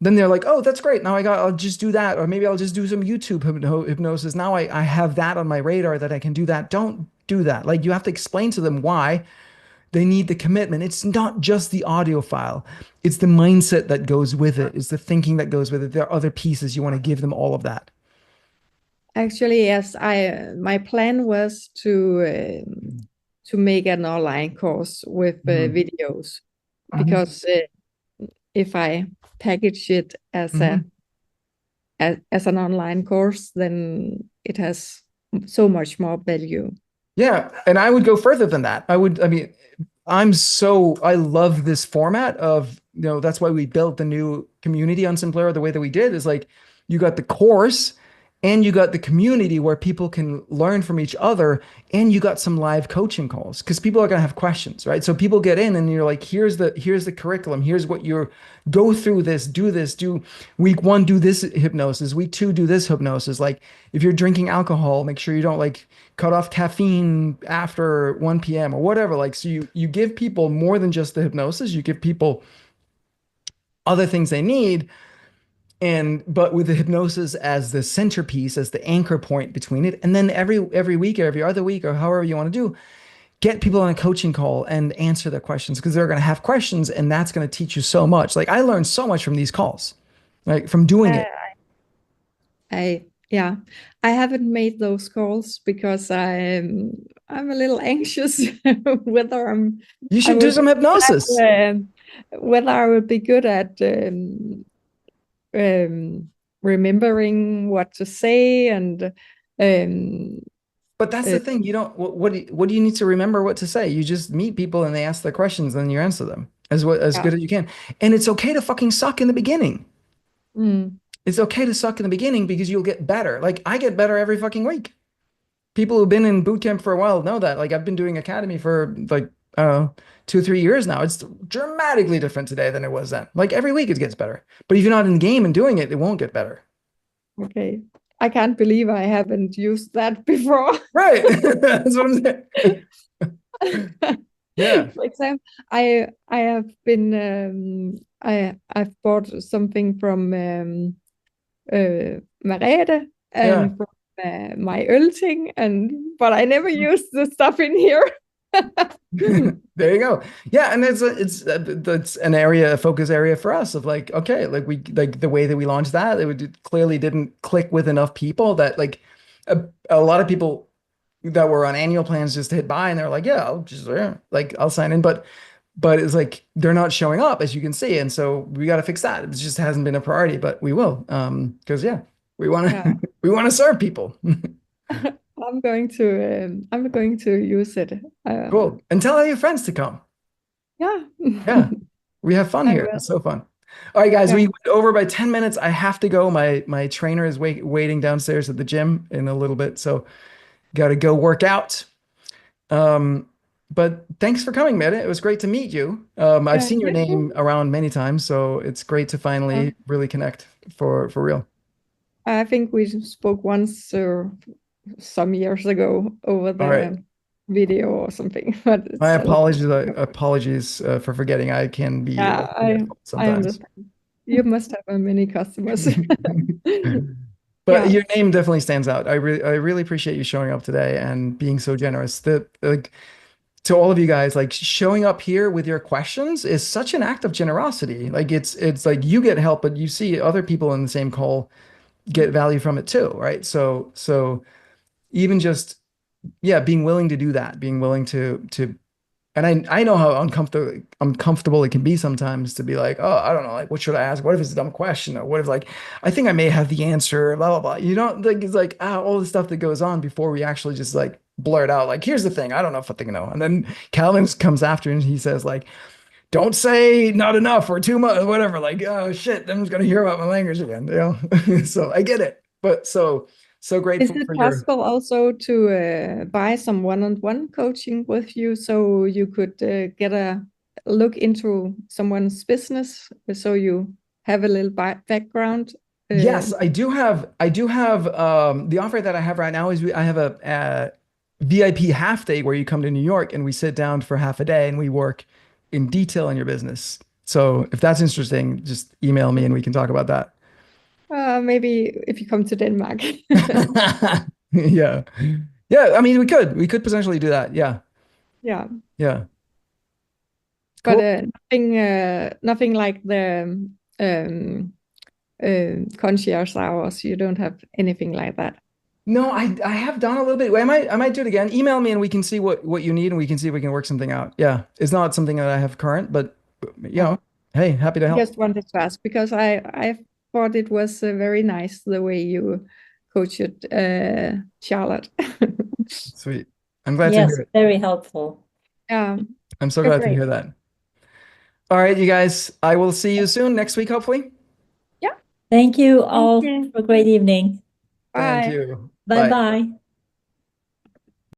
[SPEAKER 1] then they're like, oh, that's great. Now I'll just do that. Or maybe I'll just do some YouTube hypnosis. Now I have that on my radar that I can do that. Don't do that. Like you have to explain to them why they need the commitment. It's not just the audio file. It's the mindset that goes with it. It's the thinking that goes with it. There are other pieces. You want to give them all of that.
[SPEAKER 4] Actually, yes, my plan was to make an online course with videos, because if I package it as as an online course, then it has so much more value.
[SPEAKER 1] Yeah, and I would go further than that. I mean, I love this format of, that's why we built the new community on Simplera the way that we did, is like you got the course and you got the community where people can learn from each other, and you got some live coaching calls because people are going to have questions, right? So people get in and you're like, here's the curriculum, here's what you're go through this, do week 1, do this hypnosis, week 2, do this hypnosis. Like if you're drinking alcohol, make sure you don't like cut off caffeine after 1 p.m. or whatever. Like, so you give people more than just the hypnosis, you give people other things they need. But with the hypnosis as the centerpiece, as the anchor point between it, and then every week, or every other week, or however you want to do, get people on a coaching call and answer their questions, because they're going to have questions, and that's going to teach you so much. Like I learned so much from these calls, like from doing it.
[SPEAKER 4] I haven't made those calls because I'm a little anxious whether
[SPEAKER 1] You should do some hypnosis.
[SPEAKER 4] Whether I would be good at remembering what to say, and
[SPEAKER 1] but that's the thing. You don't. What do you need to remember what to say? You just meet people and they ask their questions, and you answer them as good as you can. And it's okay to fucking suck in the beginning. It's okay to suck in the beginning, because you'll get better. Like I get better every fucking week. People who've been in boot camp for a while know that. Like I've been doing academy for like 2 or 3 years now. It's dramatically different today than it was then. Like every week it gets better. But if you're not in the game and doing it, it won't get better.
[SPEAKER 4] Okay. I can't believe I haven't used that before.
[SPEAKER 1] Right. That's what I'm saying. Yeah.
[SPEAKER 4] For example, I have been I've bought something from Merete and from my Ølting, but I never used the stuff in here.
[SPEAKER 1] There you go. Yeah, and that's an area, a focus area for us of like, okay, like the way that we launched that, it clearly didn't click with enough people, that like a lot of people that were on annual plans just hit buy, and they're like, yeah, I'll sign in, but it's like they're not showing up, as you can see, and so we got to fix that. It just hasn't been a priority, but we will, because we want to we want to serve people.
[SPEAKER 4] I'm going to use it.
[SPEAKER 1] Cool. And tell all your friends to come.
[SPEAKER 4] Yeah.
[SPEAKER 1] We have fun here. It's so fun. All right, guys, we went over by 10 minutes. I have to go. My trainer is waiting downstairs at the gym in a little bit, so got to go work out. But thanks for coming, Mette. It was great to meet you. I've seen your name around many times, so it's great to finally really connect for real.
[SPEAKER 4] I think we spoke once some years ago over the video or something. But
[SPEAKER 1] my apologies for forgetting. I can be
[SPEAKER 4] I understand. You must have many customers.
[SPEAKER 1] But your name definitely stands out. I really appreciate you showing up today and being so generous. To all of you guys, like showing up here with your questions is such an act of generosity. Like it's like you get help, but you see other people in the same call get value from it too, right? So even just being willing to do that, being willing to and I know how uncomfortable it can be sometimes to be like, oh, I don't know, like what should I ask? What if it's a dumb question? Or what if like I think I may have the answer, blah blah blah. You know, like it's like all the stuff that goes on before we actually just like blurt out like, here's the thing, I don't know if I think I know. And then Calvin comes after and he says like, don't say not enough or too much or whatever. Like, oh shit, I'm just gonna hear about my language again. You know, so I get it. But so grateful.
[SPEAKER 4] Is it possible also to buy some one-on-one coaching with you, so you could get a look into someone's business, so you have a little background?
[SPEAKER 1] Yes, I do have the offer that I have right now is I have VIP half day where you come to New York and we sit down for half a day and we work in detail on your business. So if that's interesting, just email me and we can talk about that.
[SPEAKER 4] Maybe if you come to Denmark.
[SPEAKER 1] Yeah. Yeah, I mean we could potentially do that. Yeah.
[SPEAKER 4] Yeah.
[SPEAKER 1] Yeah.
[SPEAKER 4] But
[SPEAKER 1] Cool.
[SPEAKER 4] nothing like the concierge hours. You don't have anything like that.
[SPEAKER 1] No, I have done a little bit. I might do it again. Email me and we can see what you need and we can see if we can work something out. Yeah. It's not something that I have current, but you know, hey, happy to help.
[SPEAKER 4] Just wanted to ask because I thought it was very nice the way you coached Charlotte.
[SPEAKER 1] Sweet. I'm glad to
[SPEAKER 3] Yes,
[SPEAKER 1] hear it.
[SPEAKER 3] very helpful.
[SPEAKER 4] Yeah,
[SPEAKER 1] I'm so glad to
[SPEAKER 4] great.
[SPEAKER 1] hear that. All right, you guys. I will see you soon next week, hopefully.
[SPEAKER 4] Yeah.
[SPEAKER 3] Thank you all
[SPEAKER 4] you.
[SPEAKER 3] for a great evening.
[SPEAKER 1] Thank
[SPEAKER 4] Bye.
[SPEAKER 1] you.
[SPEAKER 3] Bye
[SPEAKER 1] Bye.
[SPEAKER 3] bye.